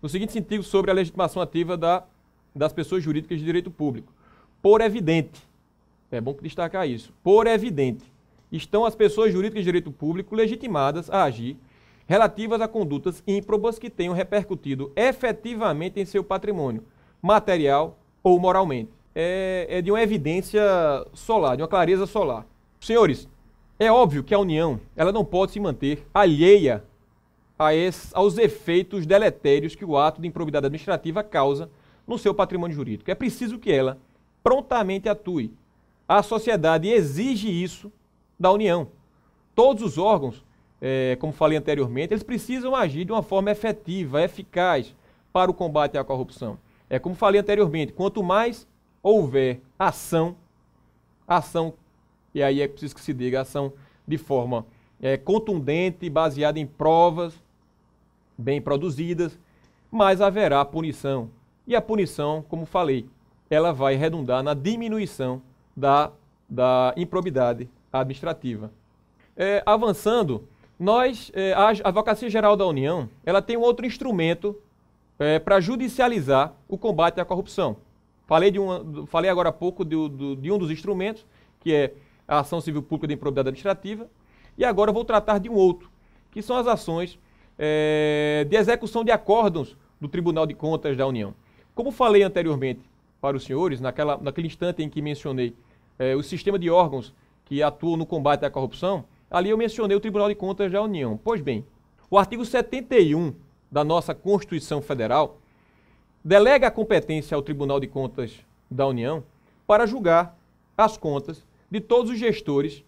no seguinte sentido sobre a legitimação ativa das pessoas jurídicas de direito público. Por evidente, é bom destacar isso, por evidente, estão as pessoas jurídicas de direito público legitimadas a agir relativas a condutas ímprobas que tenham repercutido efetivamente em seu patrimônio, material ou moralmente. É de uma evidência solar, de uma clareza solar. Senhores, é óbvio que a União ela não pode se manter alheia aos efeitos deletérios que o ato de improbidade administrativa causa no seu patrimônio jurídico. É preciso que ela prontamente atue. A sociedade exige isso da União. Todos os órgãos, como falei anteriormente, eles precisam agir de uma forma efetiva, eficaz para o combate à corrupção. Como falei anteriormente, quanto mais houver ação, e aí é preciso que se diga ação de forma contundente, baseada em provas bem produzidas, mais haverá punição. E a punição, como falei, ela vai redundar na diminuição da improbidade administrativa. Avançando, a Advocacia Geral da União, ela tem um outro instrumento para judicializar o combate à corrupção. Falei agora há pouco de um dos instrumentos, que é a ação civil pública de improbidade administrativa, e agora eu vou tratar de um outro, que são as ações de execução de acórdãos do Tribunal de Contas da União. Como falei anteriormente para os senhores, naquele instante em que mencionei o sistema de órgãos que atuam no combate à corrupção, ali eu mencionei o Tribunal de Contas da União. Pois bem, o artigo 71 da nossa Constituição Federal delega a competência ao Tribunal de Contas da União para julgar as contas de todos os gestores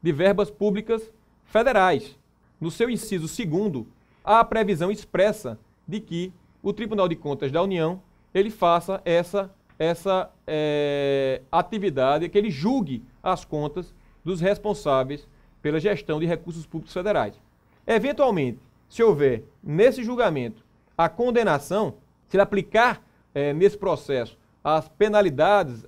de verbas públicas federais. No seu inciso 2º, há a previsão expressa de que o Tribunal de Contas da União ele faça essa atividade, que ele julgue as contas dos responsáveis pela gestão de recursos públicos federais. Eventualmente, se houver nesse julgamento a condenação, se ele aplicar nesse processo as penalidades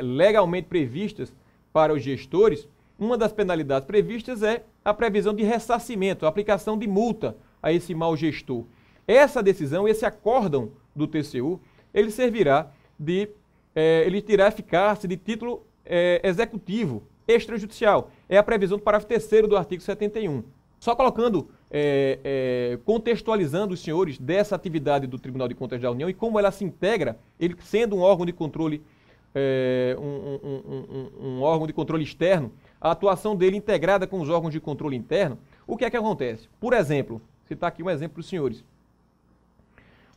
legalmente previstas para os gestores, uma das penalidades previstas é a previsão de ressarcimento, a aplicação de multa a esse mau gestor. Essa decisão, esse acórdão do TCU, ele servirá ele terá eficácia de título executivo extrajudicial. É a previsão do parágrafo 3º do artigo 71. Só colocando, contextualizando os senhores dessa atividade do Tribunal de Contas da União e como ela se integra, ele sendo um órgão de controle, um órgão de controle externo, a atuação dele integrada com os órgãos de controle interno, o que é que acontece? Por exemplo, citar aqui um exemplo para os senhores.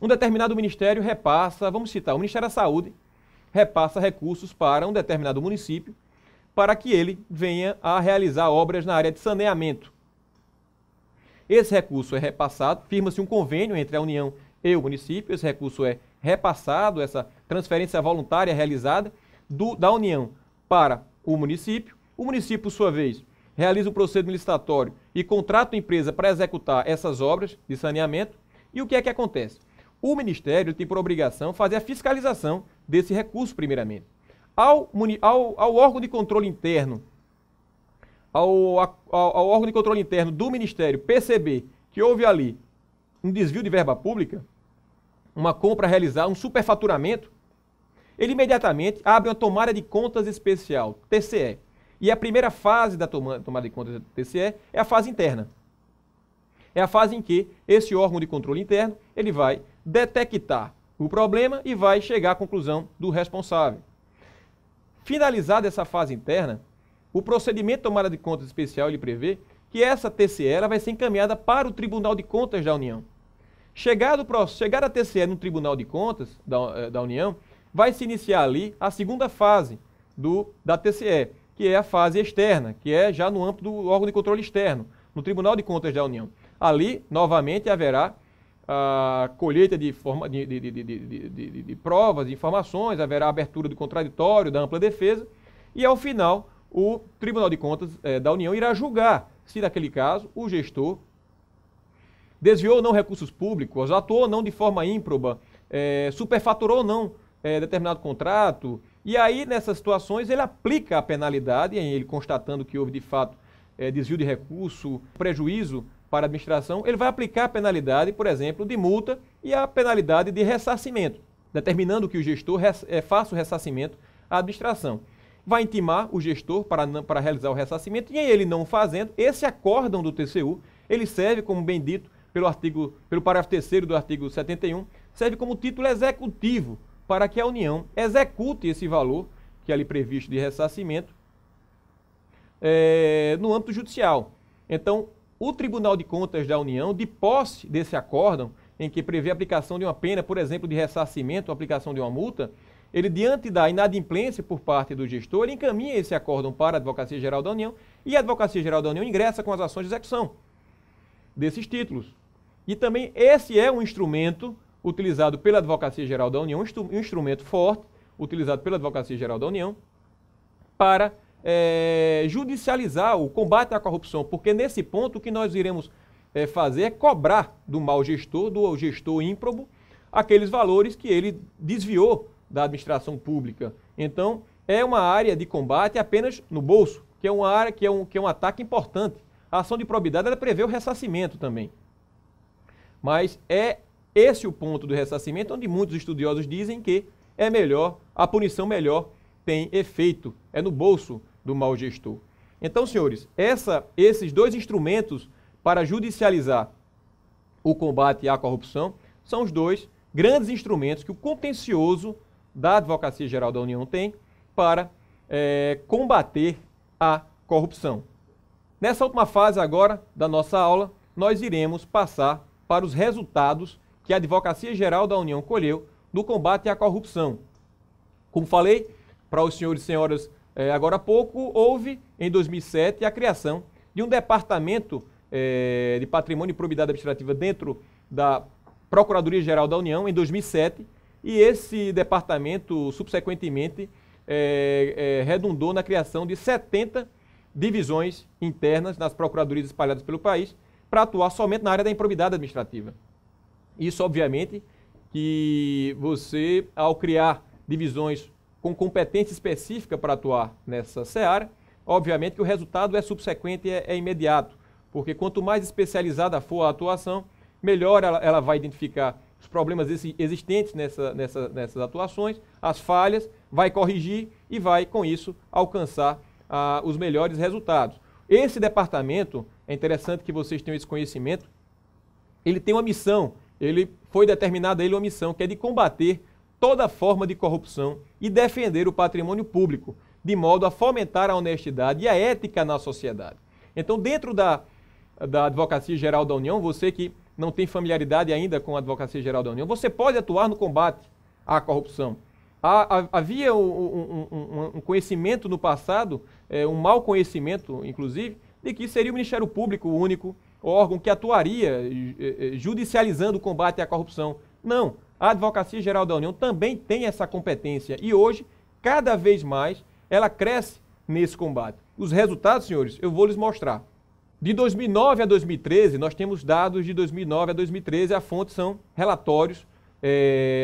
Um determinado ministério repassa, vamos citar, o Ministério da Saúde repassa recursos para um determinado município para que ele venha a realizar obras na área de saneamento. Esse recurso é repassado, firma-se um convênio entre a União e o município, esse recurso é repassado, essa transferência voluntária realizada da União para o município, por sua vez, realiza um procedimento licitatório e contrata uma empresa para executar essas obras de saneamento, e o que é que acontece? O Ministério tem por obrigação fazer a fiscalização desse recurso, primeiramente. Ao órgão de controle interno, ao órgão de controle interno do Ministério perceber que houve ali um desvio de verba pública, uma compra realizada, um superfaturamento, ele imediatamente abre uma tomada de contas especial, TCE. E a primeira fase da tomada de contas TCE é a fase interna. É a fase em que esse órgão de controle interno ele vai detectar o problema e vai chegar à conclusão do responsável. Finalizada essa fase interna, o procedimento de tomada de contas especial ele prevê que essa TCE ela vai ser encaminhada para o Tribunal de Contas da União. Chegada a TCE no Tribunal de Contas da União, vai se iniciar ali a segunda fase da TCE, que é a fase externa, que é já no âmbito do órgão de controle externo, no Tribunal de Contas da União. Ali, novamente, haverá a colheita de provas, de informações, haverá a abertura do contraditório, da ampla defesa, e ao final o Tribunal de Contas da União irá julgar se, naquele caso, o gestor desviou ou não recursos públicos, atuou ou não de forma ímproba, superfaturou ou não determinado contrato, E aí, nessas situações, ele aplica a penalidade, ele constatando que houve, de fato, desvio de recurso, prejuízo para a administração, ele vai aplicar a penalidade, por exemplo, de multa e a penalidade de ressarcimento, determinando que o gestor faça o ressarcimento à administração. Vai intimar o gestor para realizar o ressarcimento, e ele não fazendo, esse acórdão do TCU, ele serve, como bem dito pelo parágrafo 3º do artigo 71, serve como título executivo para que a União execute esse valor, que é ali previsto de ressarcimento, no âmbito judicial. Então, o Tribunal de Contas da União, de posse desse acórdão, em que prevê a aplicação de uma pena, por exemplo, de ressarcimento, a aplicação de uma multa, ele, diante da inadimplência por parte do gestor, ele encaminha esse acórdão para a Advocacia Geral da União, e a Advocacia Geral da União ingressa com as ações de execução desses títulos. E também esse é um instrumento utilizado pela Advocacia Geral da União, um instrumento forte, utilizado pela Advocacia Geral da União, para judicializar o combate à corrupção, porque nesse ponto o que nós iremos fazer é cobrar do mau gestor, do gestor ímprobo, aqueles valores que ele desviou da administração pública. Então, é uma área de combate apenas no bolso, que é uma área que é um ataque importante. A ação de probidade ela prevê o ressarcimento também. Mas é esse o ponto do ressarcimento, onde muitos estudiosos dizem que é melhor, a punição melhor tem efeito, é no bolso do mau gestor. Então, senhores, esses dois instrumentos para judicializar o combate à corrupção são os dois grandes instrumentos que o contencioso da Advocacia Geral da União tem para combater a corrupção. Nessa última fase agora da nossa aula, nós iremos passar para os resultados que a Advocacia Geral da União colheu no combate à corrupção. Como falei, para os senhores e senhoras agora há pouco, houve em 2007 a criação de um departamento de patrimônio e probidade administrativa dentro da Procuradoria-Geral da União em 2007, e esse departamento subsequentemente redundou na criação de 70 divisões internas nas procuradorias espalhadas pelo país para atuar somente na área da improbidade administrativa. Isso, obviamente, que você, ao criar divisões com competência específica para atuar nessa seara, obviamente que o resultado é subsequente e é imediato, porque quanto mais especializada for a atuação, melhor ela vai identificar os problemas existentes nessas atuações, as falhas, vai corrigir e vai, com isso, alcançar os melhores resultados. Esse departamento, é interessante que vocês tenham esse conhecimento, ele tem uma missão, ele foi determinada a ele uma missão, que é de combater toda forma de corrupção e defender o patrimônio público, de modo a fomentar a honestidade e a ética na sociedade. Então, dentro da Advocacia Geral da União, você que não tem familiaridade ainda com a Advocacia Geral da União, você pode atuar no combate à corrupção. Havia um conhecimento no passado, um mau conhecimento, inclusive, de que seria o Ministério Público o único órgão que atuaria judicializando o combate à corrupção. Não, a Advocacia Geral da União também tem essa competência e hoje, cada vez mais, ela cresce nesse combate. Os resultados, senhores, eu vou lhes mostrar. De 2009 a 2013, nós temos dados de 2009 a 2013, a fonte são relatórios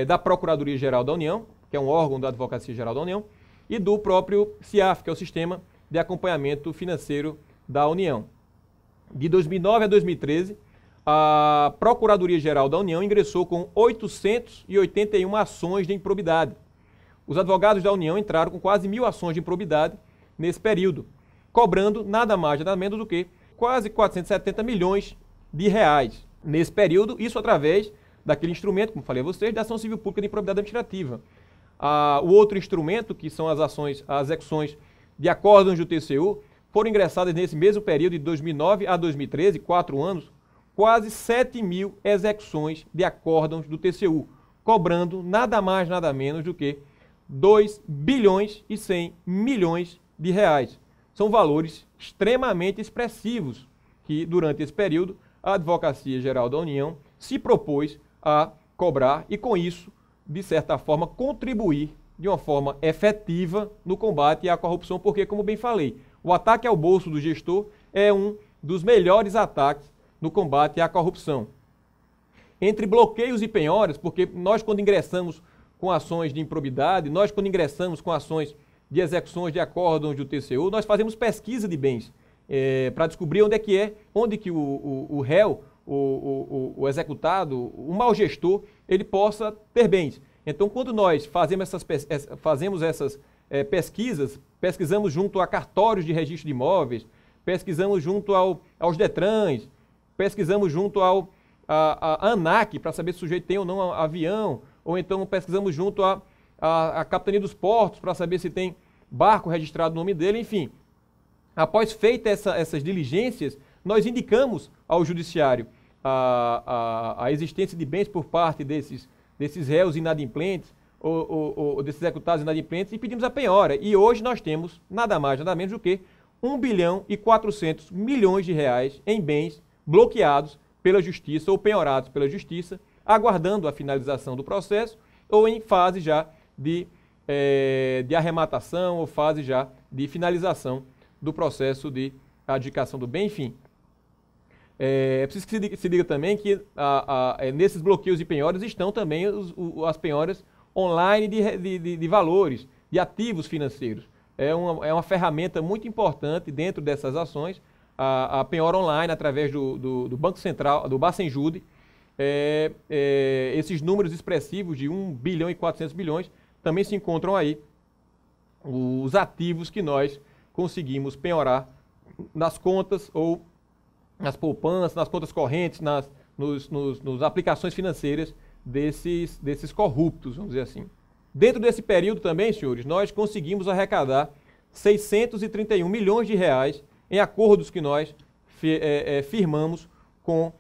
da Procuradoria-Geral da União, que é um órgão da Advocacia Geral da União, e do próprio CIAF, que é o Sistema de Acompanhamento Financeiro da União. De 2009 a 2013, a Procuradoria-Geral da União ingressou com 881 ações de improbidade. Os advogados da União entraram com quase 1.000 ações de improbidade nesse período, cobrando nada mais, nada menos do que quase 470 milhões de reais. Nesse período, isso através daquele instrumento, como falei a vocês, da ação civil pública de improbidade administrativa. O outro instrumento, que são as execuções de acórdãos do TCU, foram ingressadas nesse mesmo período, de 2009 a 2013, 4 anos, quase 7.000 execuções de acórdãos do TCU, cobrando nada mais, nada menos do que 2 bilhões e 100 milhões de reais. São valores extremamente expressivos que, durante esse período, a Advocacia Geral da União se propôs a cobrar e, com isso, de certa forma, contribuir de uma forma efetiva no combate à corrupção, porque, como bem falei, o ataque ao bolso do gestor é um dos melhores ataques no combate à corrupção. Entre bloqueios e penhoras, porque nós, quando ingressamos com ações de improbidade, nós quando ingressamos com ações de execuções de acórdãos do TCU, nós fazemos pesquisa de bens para descobrir onde que o réu, o executado, o mau gestor, ele possa ter bens. Então, quando nós fazemos essas pesquisas, pesquisamos junto a cartórios de registro de imóveis, pesquisamos junto aos DETRANs, pesquisamos junto à ANAC para saber se o sujeito tem ou não avião, ou então pesquisamos junto à Capitania dos Portos para saber se tem barco registrado no nome dele, enfim. Após feitas essas diligências, nós indicamos ao judiciário a existência de bens por parte desses réus inadimplentes ou desses executados inadimplentes e pedimos a penhora. E hoje nós temos nada mais, nada menos do que 1 bilhão e 400 milhões de reais em bens bloqueados pela Justiça ou penhorados pela Justiça, aguardando a finalização do processo ou em fase já de arrematação ou fase já de finalização do processo de adjudicação do bem, enfim. É preciso que se diga também que nesses bloqueios de penhoras estão também as penhoras online de valores, de ativos financeiros. É uma ferramenta muito importante dentro dessas ações, a penhora online através do Banco Central, do Bacenjude. Esses números expressivos de 1 bilhão e 400 bilhões também se encontram aí, os ativos que nós conseguimos penhorar nas contas ou nas poupanças, nas contas correntes, nas aplicações financeiras desses corruptos, vamos dizer assim. Dentro desse período também, senhores, nós conseguimos arrecadar 631 milhões de reais em acordos que nós firmamos com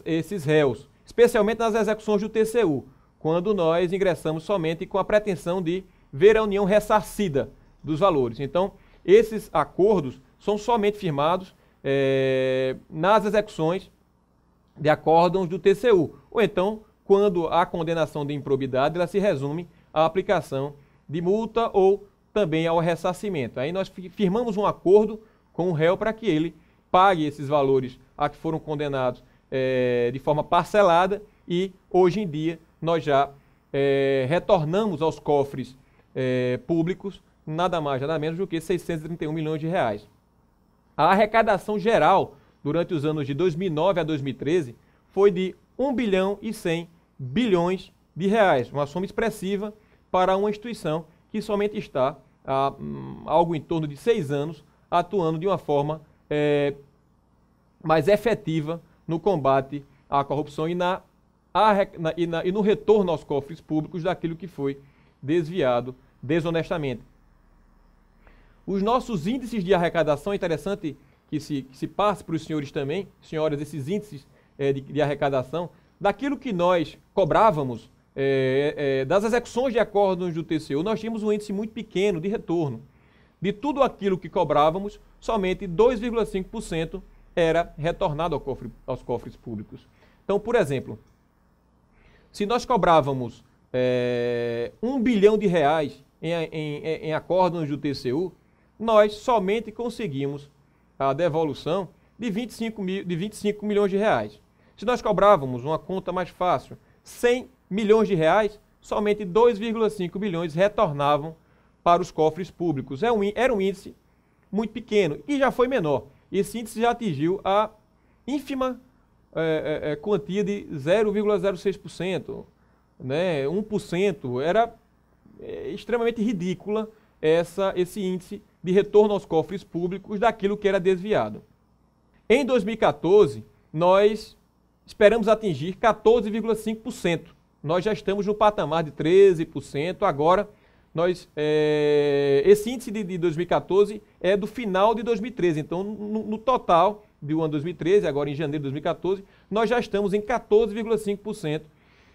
esses réus, especialmente nas execuções do TCU, quando nós ingressamos somente com a pretensão de ver a União ressarcida dos valores. Então, esses acordos são somente firmados nas execuções de acórdãos do TCU, ou então, quando a condenação de improbidade ela se resume à aplicação de multa ou também ao ressarcimento. Aí nós firmamos um acordo com o réu para que ele pague esses valores a que foram condenados de forma parcelada e, hoje em dia, nós já retornamos aos cofres públicos nada mais, nada menos do que 631 milhões de reais. A arrecadação geral durante os anos de 2009 a 2013 foi de 1 bilhão e 100 bilhões de reais, uma soma expressiva para uma instituição que somente está há algo em torno de 6 anos atuando de uma forma mais efetiva no combate à corrupção e no retorno aos cofres públicos daquilo que foi desviado desonestamente. Os nossos índices de arrecadação, é interessante que se passe para os senhores também, senhoras, esses índices de arrecadação, daquilo que nós cobrávamos, das execuções de acórdãos do TCU, nós tínhamos um índice muito pequeno de retorno. De tudo aquilo que cobrávamos, somente 2,5% era retornado aos cofres públicos. Então, por exemplo, se nós cobrávamos 1 bilhão de reais em acórdãos do TCU, nós somente conseguimos a devolução de 25 milhões de reais. Se nós cobrávamos uma conta mais fácil, 100 milhões de reais, somente 2,5 bilhões retornavam para os cofres públicos. Era um índice muito pequeno e já foi menor. Esse índice já atingiu a ínfima quantia de 0,06%, né? 1%. Era extremamente ridícula esse índice de retorno aos cofres públicos daquilo que era desviado. Em 2014, nós esperamos atingir 14,5%. Nós já estamos no patamar de 13%. Agora, esse índice de 2014 é do final de 2013. Então, no total do ano 2013, agora em janeiro de 2014, nós já estamos em 14,5%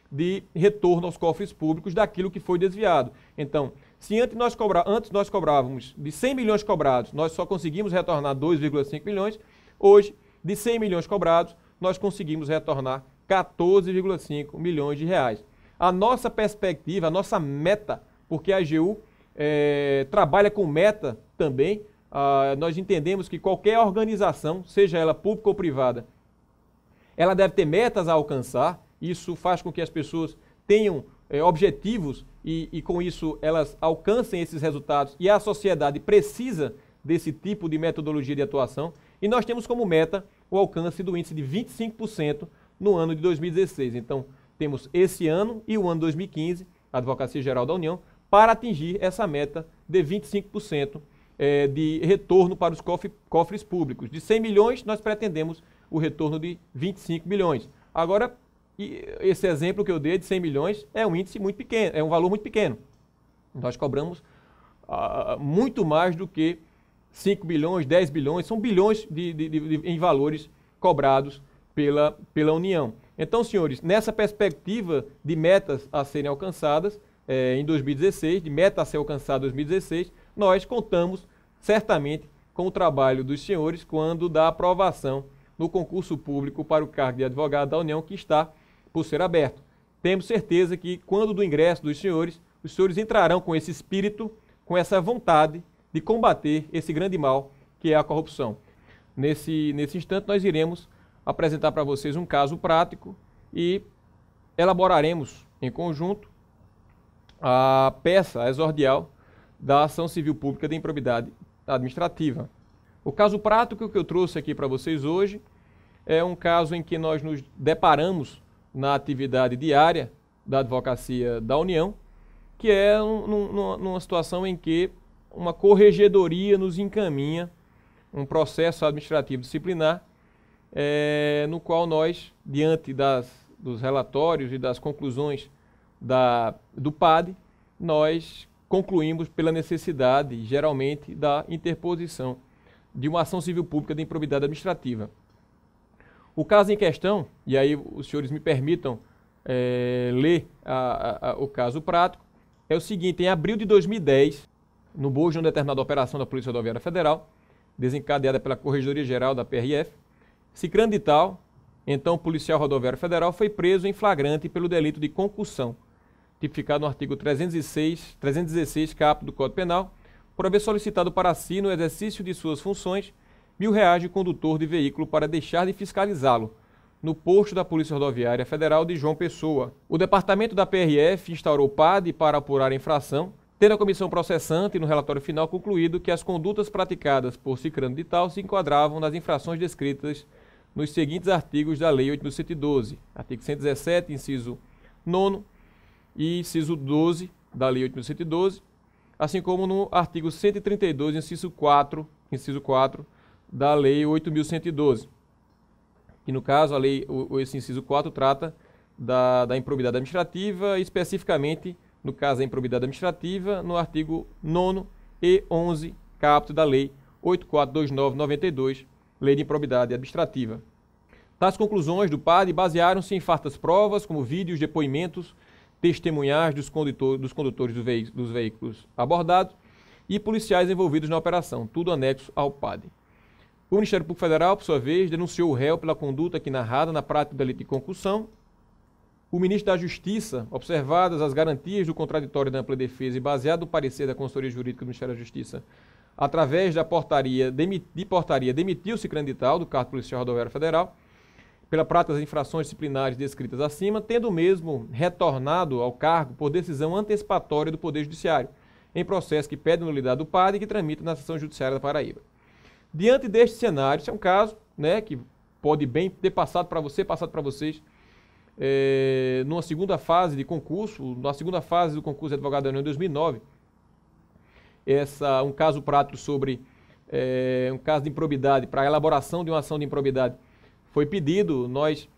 de retorno aos cofres públicos daquilo que foi desviado. Então, se antes nós cobrávamos de 100 milhões cobrados, nós só conseguimos retornar 2,5 milhões, hoje, de 100 milhões cobrados, nós conseguimos retornar 14,5 milhões de reais. A nossa perspectiva, a nossa meta, porque a AGU trabalha com meta também, nós entendemos que qualquer organização, seja ela pública ou privada, ela deve ter metas a alcançar. Isso faz com que as pessoas tenham objetivos e com isso elas alcancem esses resultados e a sociedade precisa desse tipo de metodologia de atuação. E nós temos como meta o alcance do índice de 25% no ano de 2016. Então, temos esse ano e o ano 2015, a Advocacia Geral da União, para atingir essa meta de 25% de retorno para os cofres públicos. De 100 milhões, nós pretendemos o retorno de 25 milhões. Agora, esse exemplo que eu dei de 100 milhões é um índice muito pequeno, é um valor muito pequeno. Nós cobramos muito mais do que 5 bilhões, 10 bilhões, são bilhões em valores cobrados pela União. Então, senhores, nessa perspectiva de metas a serem alcançadas em 2016, de meta a ser alcançada em 2016, nós contamos certamente com o trabalho dos senhores quando da aprovação no concurso público para o cargo de advogado da União que está por ser aberto. Temos certeza que quando do ingresso dos senhores, os senhores entrarão com esse espírito, com essa vontade de combater esse grande mal que é a corrupção. Nesse instante nós iremos apresentar para vocês um caso prático e elaboraremos em conjunto a peça exordial da ação civil pública de improbidade administrativa. O caso prático que eu trouxe aqui para vocês hoje é um caso em que nós nos deparamos na atividade diária da Advocacia da União, que é numa situação em que uma corregedoria nos encaminha um processo administrativo disciplinar, no qual nós, diante dos relatórios e das conclusões do PAD, nós concluímos pela necessidade, geralmente, da interposição de uma ação civil pública de improbidade administrativa. O caso em questão, e aí os senhores me permitam ler o caso prático, é o seguinte: em abril de 2010, no bojo de uma determinada operação da Polícia Rodoviária Federal, desencadeada pela Corregedoria Geral da PRF, Cicrano de Tal, então policial rodoviário federal, foi preso em flagrante pelo delito de concussão, tipificado no artigo 316, caput do Código Penal, por haver solicitado para si, no exercício de suas funções, R$1.000 de condutor de veículo para deixar de fiscalizá-lo, no posto da Polícia Rodoviária Federal de João Pessoa. O departamento da PRF instaurou PAD para apurar a infração, tendo a comissão processante, no relatório final, concluído que as condutas praticadas por Cicrano de Tal se enquadravam nas infrações descritas nos seguintes artigos da Lei 8.112, artigo 117, inciso 9 e inciso 12 da Lei 8.112, assim como no artigo 132, inciso 4 da Lei 8.112. E no caso, esse inciso 4 trata da improbidade administrativa, especificamente, no caso da improbidade administrativa, no artigo 9º e 11, caput da Lei 8429/92, Lei de Improbidade Administrativa. Tais conclusões do PAD basearam-se em fartas provas, como vídeos, depoimentos, testemunhais dos condutores dos veículos abordados e policiais envolvidos na operação, tudo anexo ao PAD. O Ministério Público Federal, por sua vez, denunciou o réu pela conduta aqui narrada na prática do delito de concussão. O ministro da Justiça, observadas as garantias do contraditório da ampla defesa e baseado no parecer da Consultoria Jurídica do Ministério da Justiça, através da portaria, demitiu-se Cicrano de Tal do cargo policial rodoviário federal, pela prática das infrações disciplinares descritas acima, tendo mesmo retornado ao cargo por decisão antecipatória do Poder Judiciário, em processo que pede nulidade do PAD e que tramita na Seção Judiciária da Paraíba. Diante deste cenário, esse é um caso, que pode bem ter passado para vocês, numa segunda fase de concurso, na segunda fase do concurso de advogado da União em 2009, um caso prático sobre um caso de improbidade, para a elaboração de uma ação de improbidade, foi pedido. Nós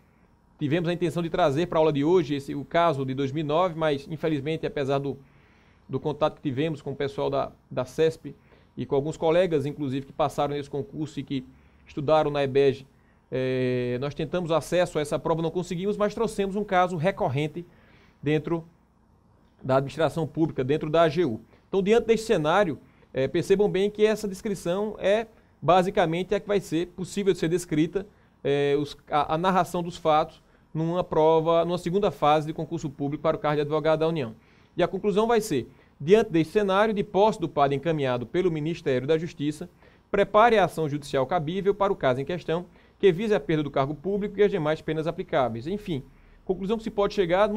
tivemos a intenção de trazer para a aula de hoje o caso de 2009, mas infelizmente, apesar do contato que tivemos com o pessoal da CESP e com alguns colegas, inclusive, que passaram nesse concurso e que estudaram na EBEG, nós tentamos acesso a essa prova, não conseguimos, mas trouxemos um caso recorrente dentro da administração pública, dentro da AGU. Então, diante desse cenário, percebam bem que essa descrição é basicamente a que vai ser possível de ser descrita, a narração dos fatos numa segunda fase de concurso público para o cargo de advogado da União. E a conclusão vai ser: diante desse cenário, de posse do PAD encaminhado pelo Ministério da Justiça, prepare a ação judicial cabível para o caso em questão, que vise a perda do cargo público e as demais penas aplicáveis. Enfim, conclusão que se pode chegar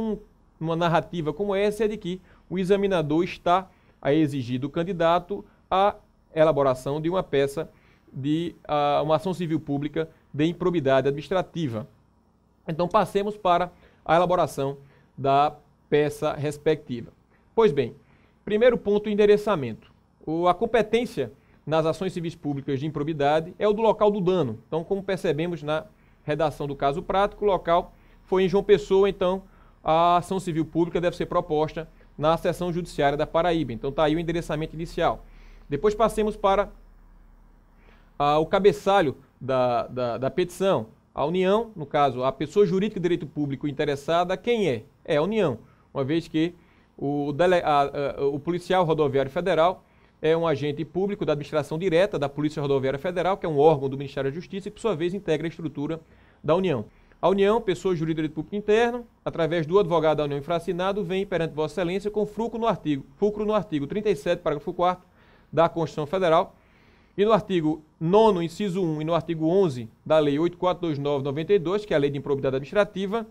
numa narrativa como essa é de que o examinador está a exigir do candidato a elaboração de uma peça de uma ação civil pública de improbidade administrativa. Então, passemos para a elaboração da peça respectiva. Pois bem, primeiro ponto, o endereçamento. A competência nas ações civis públicas de improbidade é o do local do dano. Então, como percebemos na redação do caso prático, o local foi em João Pessoa, então a ação civil pública deve ser proposta na seção judiciária da Paraíba. Então, está aí o endereçamento inicial. Depois passemos para o cabeçalho da petição. A União, no caso, a pessoa jurídica de direito público interessada, quem é? É a União, uma vez que o policial rodoviário federal é um agente público da administração direta da Polícia Rodoviária Federal, que é um órgão do Ministério da Justiça e, por sua vez, integra a estrutura da União. A União, pessoa jurídica de direito público interno, através do advogado da União infraassinado, vem perante Vossa Excelência com fulcro no artigo 37, parágrafo 4º da Constituição Federal, e no artigo 9º, inciso 1, e no artigo 11 da Lei 8429/92, que é a Lei de Improbidade Administrativa,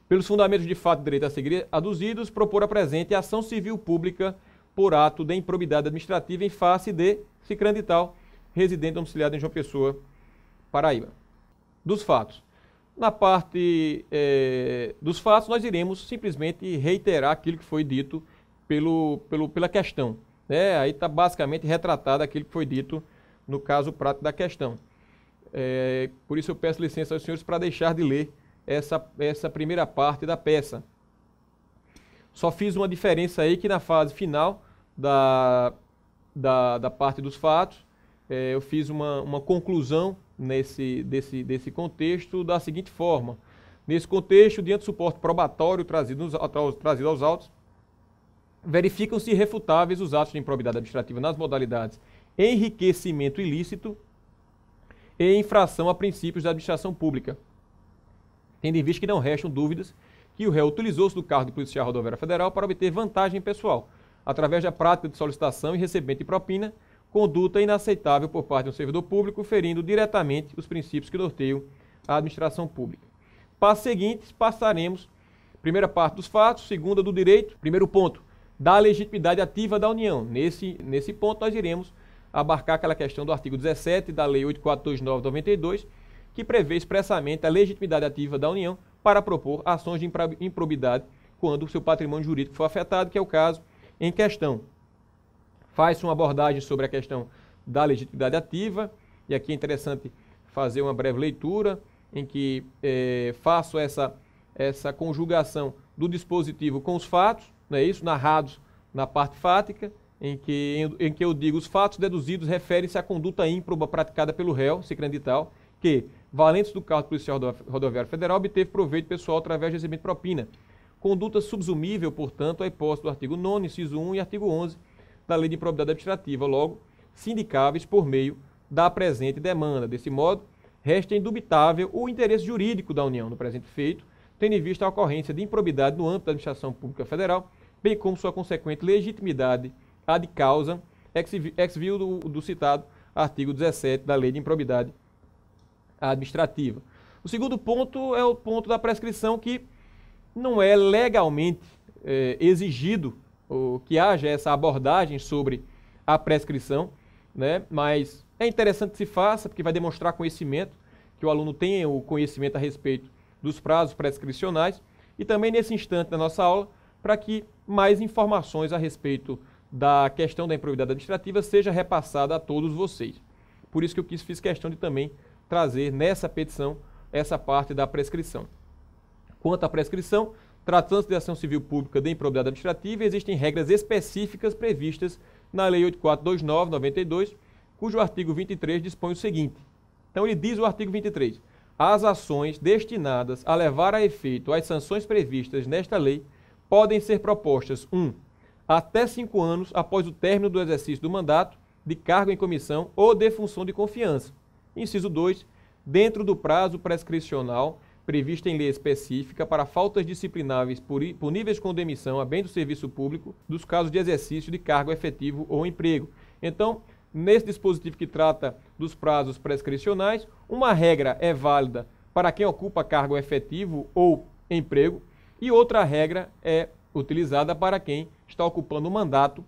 pelos fundamentos de fato e direito a seguir aduzidos, propor a presente ação civil pública por ato de improbidade administrativa em face de Cicrano e tal, residente domiciliado em João Pessoa, Paraíba. Dos fatos. Na parte dos fatos, nós iremos simplesmente reiterar aquilo que foi dito pela questão. Aí está basicamente retratado aquilo que foi dito no caso prático da questão. Por isso eu peço licença aos senhores para deixar de ler essa primeira parte da peça. Só fiz uma diferença aí que na fase final da parte dos fatos, eu fiz uma conclusão desse contexto da seguinte forma. Nesse contexto, diante do suporte probatório trazido aos autos, verificam-se irrefutáveis os atos de improbidade administrativa nas modalidades enriquecimento ilícito e infração a princípios da administração pública, tendo em vista que não restam dúvidas que o réu utilizou-se do cargo de policial rodoviário federal para obter vantagem pessoal, através da prática de solicitação e recebimento de propina, conduta inaceitável por parte de um servidor público, ferindo diretamente os princípios que norteiam a administração pública. Passos seguintes, passaremos primeira parte dos fatos, segunda do direito, primeiro ponto, da legitimidade ativa da União. Nesse ponto nós iremos abarcar aquela questão do artigo 17 da Lei 8429/92, que prevê expressamente a legitimidade ativa da União para propor ações de improbidade quando o seu patrimônio jurídico for afetado, que é o caso em questão. Faz-se uma abordagem sobre a questão da legitimidade ativa, e aqui é interessante fazer uma breve leitura, em que faço essa conjugação do dispositivo com os fatos, não é isso? Narrados na parte fática, em que eu digo os fatos deduzidos referem-se à conduta ímproba praticada pelo réu, Cicrano e tal, que, valentes do cargo policial rodoviário federal, obteve proveito pessoal através de recebimento de propina. Conduta subsumível, portanto, à hipótese do artigo 9º, inciso 1 e artigo 11 da Lei de Improbidade Administrativa, logo, sindicáveis por meio da presente demanda. Desse modo, resta indubitável o interesse jurídico da União no presente feito, tendo em vista a ocorrência de improbidade no âmbito da administração pública federal, bem como sua consequente legitimidade ad causa, ex viu do citado artigo 17 da Lei de Improbidade Administrativa. O segundo ponto é o ponto da prescrição, que não é legalmente exigido que haja essa abordagem sobre a prescrição, né? Mas é interessante que se faça, porque vai demonstrar conhecimento, que o aluno tenha o conhecimento a respeito dos prazos prescricionais, e também nesse instante da nossa aula, para que mais informações a respeito da questão da improbidade administrativa seja repassada a todos vocês. Por isso que eu fiz questão de também trazer nessa petição essa parte da prescrição. Quanto à prescrição, tratando-se de ação civil pública de improbidade administrativa, existem regras específicas previstas na Lei 8429/92, cujo artigo 23 dispõe o seguinte. Então, ele diz o artigo 23, as ações destinadas a levar a efeito as sanções previstas nesta lei podem ser propostas, 1. Até 5 anos após o término do exercício do mandato, de cargo em comissão ou de função de confiança. Inciso 2, dentro do prazo prescricional previsto em lei específica para faltas disciplináveis puníveis com demissão a bem do serviço público, dos casos de exercício de cargo efetivo ou emprego. Então, nesse dispositivo que trata dos prazos prescricionais, uma regra é válida para quem ocupa cargo efetivo ou emprego E outra regra é utilizada para quem está ocupando um mandato,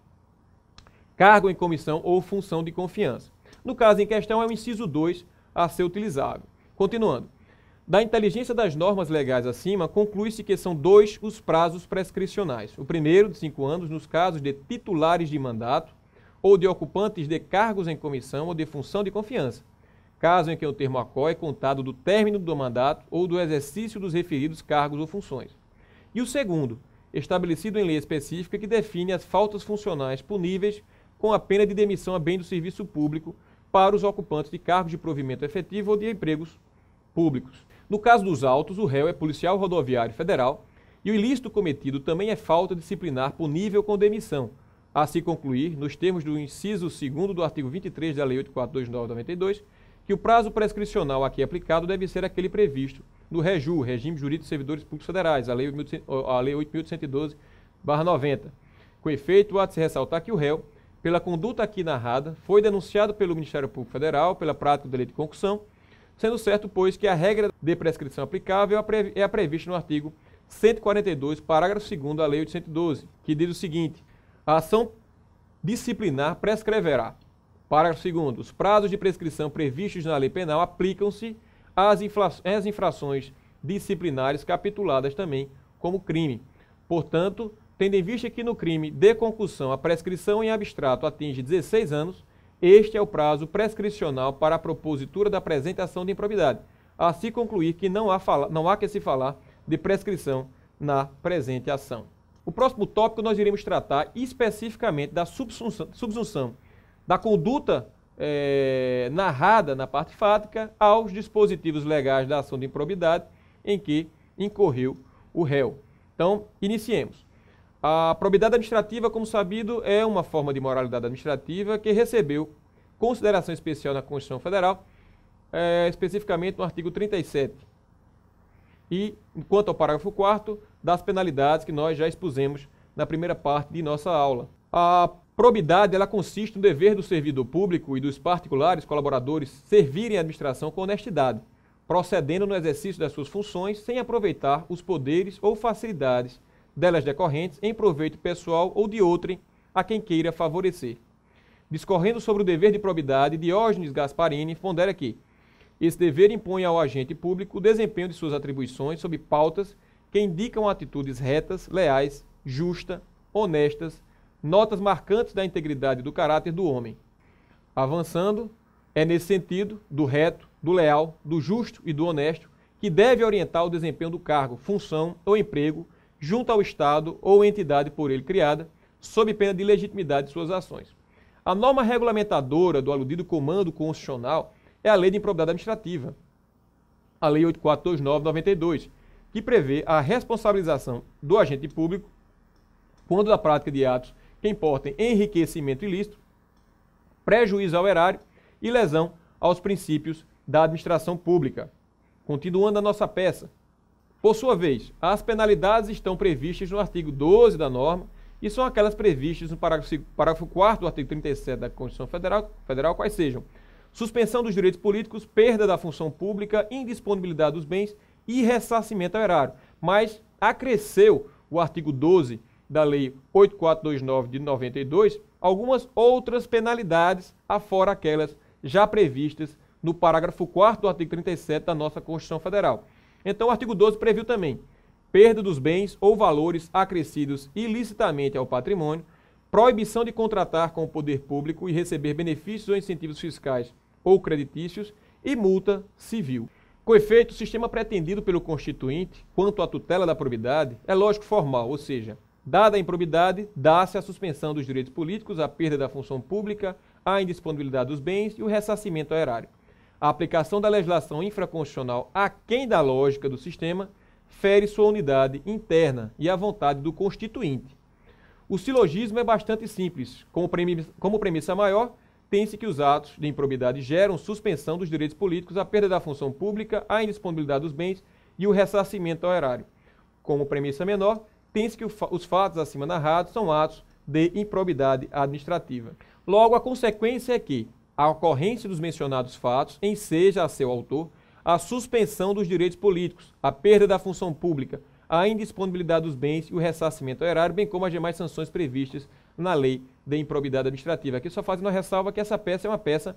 cargo em comissão ou função de confiança. No caso em questão, é o inciso 2 a ser utilizado. Continuando. Da inteligência das normas legais acima, conclui-se que são 2 os prazos prescricionais. O primeiro, de 5 anos, nos casos de titulares de mandato ou de ocupantes de cargos em comissão ou de função de confiança, caso em que o termo ACO é contado do término do mandato ou do exercício dos referidos cargos ou funções. E o segundo, estabelecido em lei específica que define as faltas funcionais puníveis com a pena de demissão a bem do serviço público para os ocupantes de cargos de provimento efetivo ou de empregos públicos. No caso dos autos, o réu é policial rodoviário federal e o ilícito cometido também é falta disciplinar punível com demissão, a se concluir, nos termos do inciso 2º do artigo 23 da Lei 8.429/92, que o prazo prescricional aqui aplicado deve ser aquele previsto no REJU, Regime Jurídico de Servidores Públicos Federais, a Lei 8.812/90. Com efeito, há de se ressaltar que o réu, pela conduta aqui narrada, foi denunciado pelo Ministério Público Federal pela prática do delito de concussão, sendo certo, pois, que a regra de prescrição aplicável é a prevista no artigo 142, parágrafo 2º da Lei 812, que diz o seguinte: a ação disciplinar prescreverá. Parágrafo 2º. Os prazos de prescrição previstos na lei penal aplicam-se às infrações disciplinares capituladas também como crime. Portanto, tendo em vista que no crime de concussão a prescrição em abstrato atinge 16 anos, este é o prazo prescricional para a propositura da presente ação de improbidade, a se concluir que não há que se falar de prescrição na presente ação. O próximo tópico nós iremos tratar especificamente da subsunção da conduta narrada na parte fática aos dispositivos legais da ação de improbidade em que incorreu o réu. Então, iniciemos. A probidade administrativa, como sabido, é uma forma de moralidade administrativa que recebeu consideração especial na Constituição Federal, especificamente no artigo 37. E, quanto ao parágrafo 4º, das penalidades que nós já expusemos na primeira parte de nossa aula. A probidade, ela consiste no dever do servidor público e dos particulares colaboradores servirem a administração com honestidade, procedendo no exercício das suas funções sem aproveitar os poderes ou facilidades delas decorrentes em proveito pessoal ou de outrem a quem queira favorecer. Discorrendo sobre o dever de probidade, Diógenes Gasparini pondera que esse dever impõe ao agente público o desempenho de suas atribuições sob pautas que indicam atitudes retas, leais, justas, honestas, notas marcantes da integridade e do caráter do homem. Avançando, é nesse sentido, do reto, do leal, do justo e do honesto, que deve orientar o desempenho do cargo, função ou emprego junto ao Estado ou entidade por ele criada, sob pena de legitimidade de suas ações. A norma regulamentadora do aludido comando constitucional é a Lei de Improbidade Administrativa, a Lei 8.429/92, que prevê a responsabilização do agente público quando da prática de atos que importem enriquecimento ilícito, prejuízo ao erário e lesão aos princípios da administração pública. Continuando a nossa peça. Por sua vez, as penalidades estão previstas no artigo 12 da norma e são aquelas previstas no parágrafo 4º do artigo 37 da Constituição Federal, quais sejam: suspensão dos direitos políticos, perda da função pública, indisponibilidade dos bens e ressarcimento ao erário. Mas acresceu o artigo 12 da Lei 8.429/92 algumas outras penalidades, afora aquelas já previstas no parágrafo 4º do artigo 37 da nossa Constituição Federal. Então, o artigo 12 previu também perda dos bens ou valores acrescidos ilicitamente ao patrimônio, proibição de contratar com o poder público e receber benefícios ou incentivos fiscais ou creditícios e multa civil. Com efeito, o sistema pretendido pelo Constituinte, quanto à tutela da probidade, é lógico formal, ou seja, dada a improbidade, dá-se a suspensão dos direitos políticos, a perda da função pública, a indisponibilidade dos bens e o ressarcimento ao erário. A aplicação da legislação infraconstitucional aquém da lógica do sistema fere sua unidade interna e a vontade do Constituinte. O silogismo é bastante simples. Como premissa maior, tem-se que os atos de improbidade geram suspensão dos direitos políticos, a perda da função pública, a indisponibilidade dos bens e o ressarcimento ao erário. Como premissa menor, tem-se que os fatos acima narrados são atos de improbidade administrativa. Logo, a consequência é que a ocorrência dos mencionados fatos enseja a seu autor a suspensão dos direitos políticos, a perda da função pública, a indisponibilidade dos bens e o ressarcimento ao erário, bem como as demais sanções previstas na lei de improbidade administrativa. Aqui só fazendo uma ressalva que essa peça é uma peça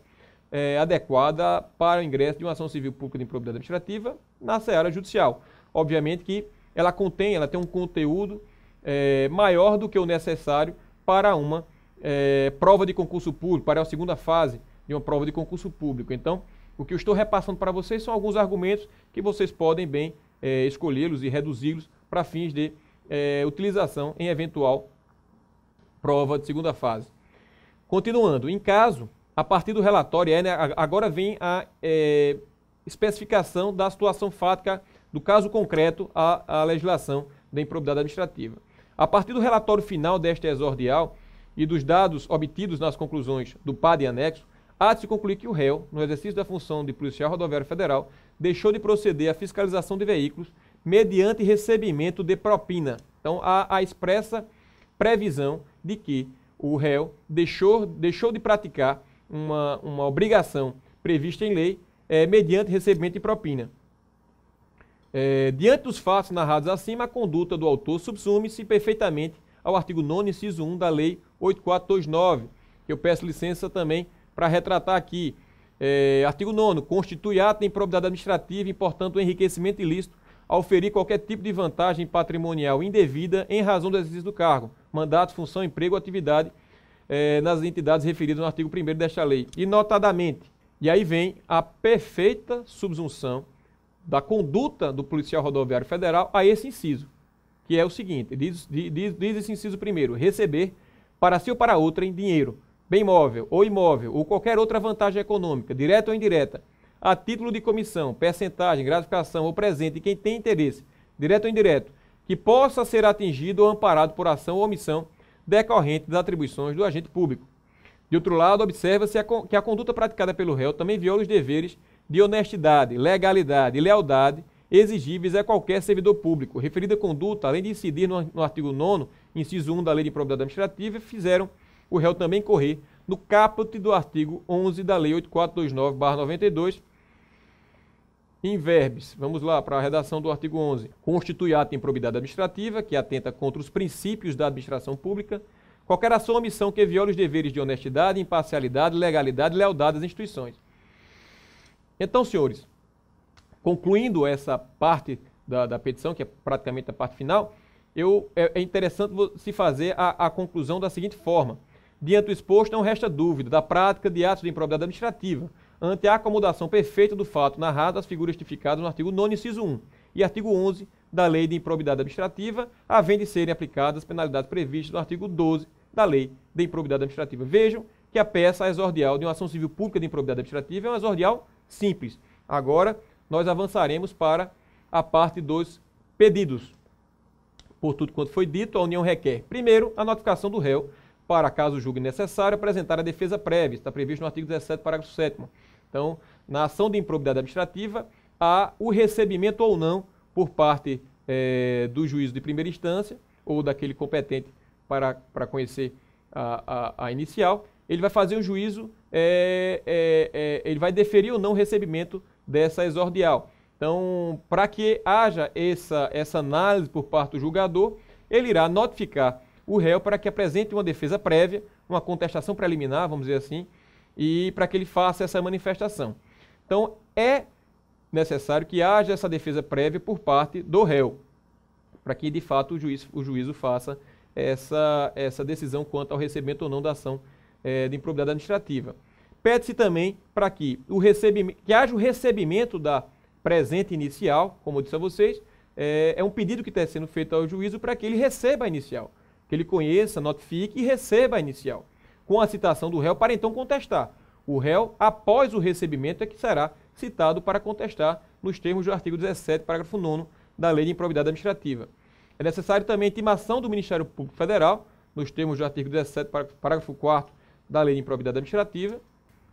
adequada para o ingresso de uma ação civil pública de improbidade administrativa na seara judicial. Obviamente que ela tem um conteúdo maior do que o necessário para uma prova de concurso público, para a segunda fase de uma prova de concurso público. Então, o que eu estou repassando para vocês são alguns argumentos que vocês podem bem escolhê-los e reduzi-los para fins de utilização em eventual prova de segunda fase. Continuando, em caso, a partir do relatório, agora vem a especificação da situação fática do caso concreto à legislação da improbidade administrativa. A partir do relatório final desta exordial e dos dados obtidos nas conclusões do PAD e anexo, há de se concluir que o réu, no exercício da função de policial rodoviário federal, deixou de proceder à fiscalização de veículos mediante recebimento de propina. Então, há a expressa previsão de que o réu deixou de praticar uma obrigação prevista em lei mediante recebimento de propina. Diante dos fatos narrados acima, a conduta do autor subsume-se perfeitamente ao artigo 9º, inciso 1 da Lei 8429, que eu peço licença também para retratar aqui. Artigo 9º, constitui ato de improbidade administrativa e, portanto, o enriquecimento ilícito ao oferir qualquer tipo de vantagem patrimonial indevida em razão do exercício do cargo, mandato, função, emprego ou atividade nas entidades referidas no artigo 1º desta lei. E, notadamente, e aí vem a perfeita subsunção da conduta do policial rodoviário federal a esse inciso, que é o seguinte, diz esse inciso primeiro, receber para si ou para outrem dinheiro, bem móvel ou imóvel, ou qualquer outra vantagem econômica, direta ou indireta, a título de comissão, percentagem, gratificação ou presente de quem tem interesse, direto ou indireto, que possa ser atingido ou amparado por ação ou omissão decorrente das atribuições do agente público. De outro lado, observa-se que a conduta praticada pelo réu também viola os deveres de honestidade, legalidade e lealdade exigíveis a qualquer servidor público. Referida conduta, além de incidir no artigo 9º, inciso 1 da Lei de Improbidade Administrativa, fizeram o réu também correr no caput do artigo 11 da Lei 8429/92, em verbis. Vamos lá para a redação do artigo 11. Constitui ato de improbidade administrativa, que atenta contra os princípios da administração pública, qualquer ação ou omissão que viole os deveres de honestidade, imparcialidade, legalidade e lealdade das instituições. Então, senhores, concluindo essa parte da petição, que é praticamente a parte final, é interessante se fazer a conclusão da seguinte forma. Diante do exposto, não resta dúvida da prática de atos de improbidade administrativa, ante a acomodação perfeita do fato narrado às figuras tipificadas no artigo 9º, inciso 1 e artigo 11 da Lei de Improbidade Administrativa, havendo de serem aplicadas as penalidades previstas no artigo 12 da Lei de Improbidade Administrativa. Vejam que a peça exordial de uma ação civil pública de improbidade administrativa é uma exordial simples. Agora, nós avançaremos para a parte dos pedidos. Por tudo quanto foi dito, a União requer, primeiro, a notificação do réu, para, caso julgue necessário, apresentar a defesa prévia. Está previsto no artigo 17, parágrafo 7º. Então, na ação de improbidade administrativa, há o recebimento ou não por parte do juízo de primeira instância, ou daquele competente para conhecer a inicial. Ele vai fazer um juízo, ele vai deferir ou não o recebimento dessa exordial. Então, para que haja essa análise por parte do julgador, ele irá notificar o réu para que apresente uma defesa prévia, uma contestação preliminar, vamos dizer assim, e para que ele faça essa manifestação. Então, é necessário que haja essa defesa prévia por parte do réu, para que, de fato, o juízo faça essa decisão quanto ao recebimento ou não da ação de improbidade administrativa. Pede-se também para que haja o recebimento da presente inicial, como eu disse a vocês, é um pedido que está sendo feito ao juízo para que ele receba a inicial, que ele conheça, notifique e receba a inicial, com a citação do réu para então contestar. O réu, após o recebimento, é que será citado para contestar nos termos do artigo 17, parágrafo 9º da Lei de Improbidade Administrativa. É necessário também a intimação do Ministério Público Federal, nos termos do artigo 17, parágrafo 4º da Lei de Improbidade Administrativa.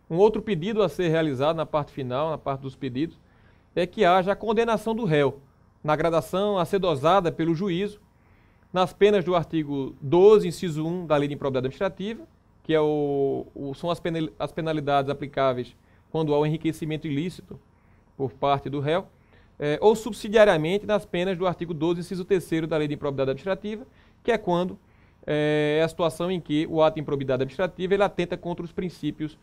Um outro pedido a ser realizado na parte final, na parte dos pedidos, é que haja a condenação do réu, na gradação a ser dosada pelo juízo, nas penas do artigo 12, inciso 1 da Lei de Improbidade Administrativa, que são as penalidades aplicáveis quando há o enriquecimento ilícito por parte do réu. ou subsidiariamente nas penas do artigo 12, inciso 3º da Lei de Improbidade Administrativa, que é quando é a situação em que o ato de improbidade administrativa ele atenta contra os princípios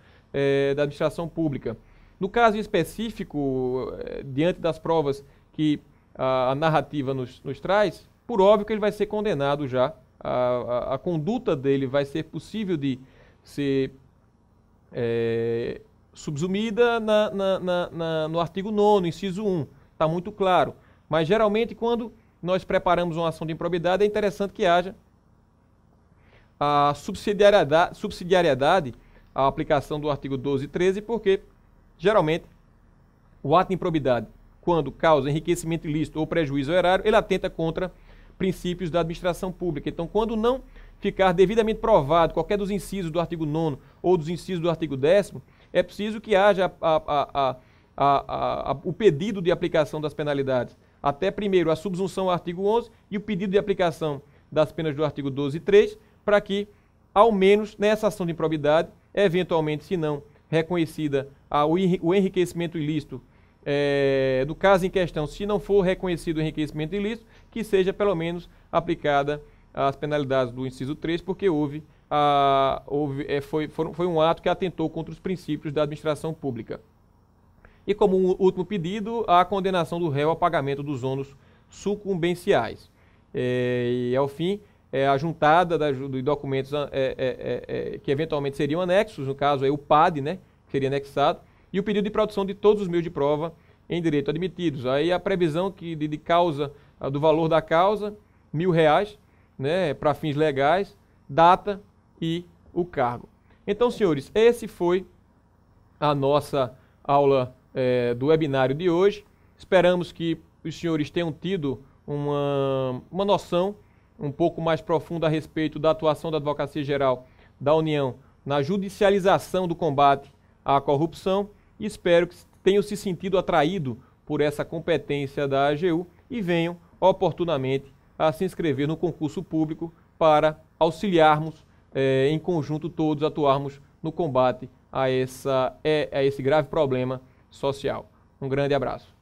da administração pública. No caso específico, diante das provas que a narrativa nos traz, por óbvio que ele vai ser condenado já, a conduta dele vai ser possível de ser subsumida no artigo 9º, inciso 1, está muito claro. Mas geralmente quando nós preparamos uma ação de improbidade é interessante que haja a subsidiariedade à aplicação do artigo 12 e 13, porque geralmente o ato de improbidade, quando causa enriquecimento ilícito ou prejuízo ao erário, ele atenta contra princípios da administração pública. Então, quando não ficar devidamente provado qualquer dos incisos do artigo 9º ou dos incisos do artigo 10º, é preciso que haja o pedido de aplicação das penalidades. Até primeiro a subsunção ao artigo 11 e o pedido de aplicação das penas do artigo 12 e 3, para que, ao menos nessa ação de improbidade, eventualmente, se não reconhecida o enriquecimento ilícito, no caso em questão, se não for reconhecido o enriquecimento ilícito, que seja pelo menos aplicada as penalidades do inciso 3, porque foi um ato que atentou contra os princípios da administração pública. E como último pedido, a condenação do réu ao pagamento dos ônus sucumbenciais. E ao fim, a juntada de documentos que eventualmente seriam anexos, no caso aí o PAD, né, que seria anexado, e o pedido de produção de todos os meios de prova em direito admitidos. Aí a previsão de causa, do valor da causa, R$1.000, né, para fins legais, data e o cargo. Então, senhores, esse foi a nossa aula do webinário de hoje. Esperamos que os senhores tenham tido uma noção um pouco mais profunda a respeito da atuação da Advocacia Geral da União na judicialização do combate à corrupção, e espero que tenham se sentido atraído por essa competência da AGU e venham oportunamente a se inscrever no concurso público para auxiliarmos em conjunto todos atuarmos no combate a esse grave problema social. Um grande abraço.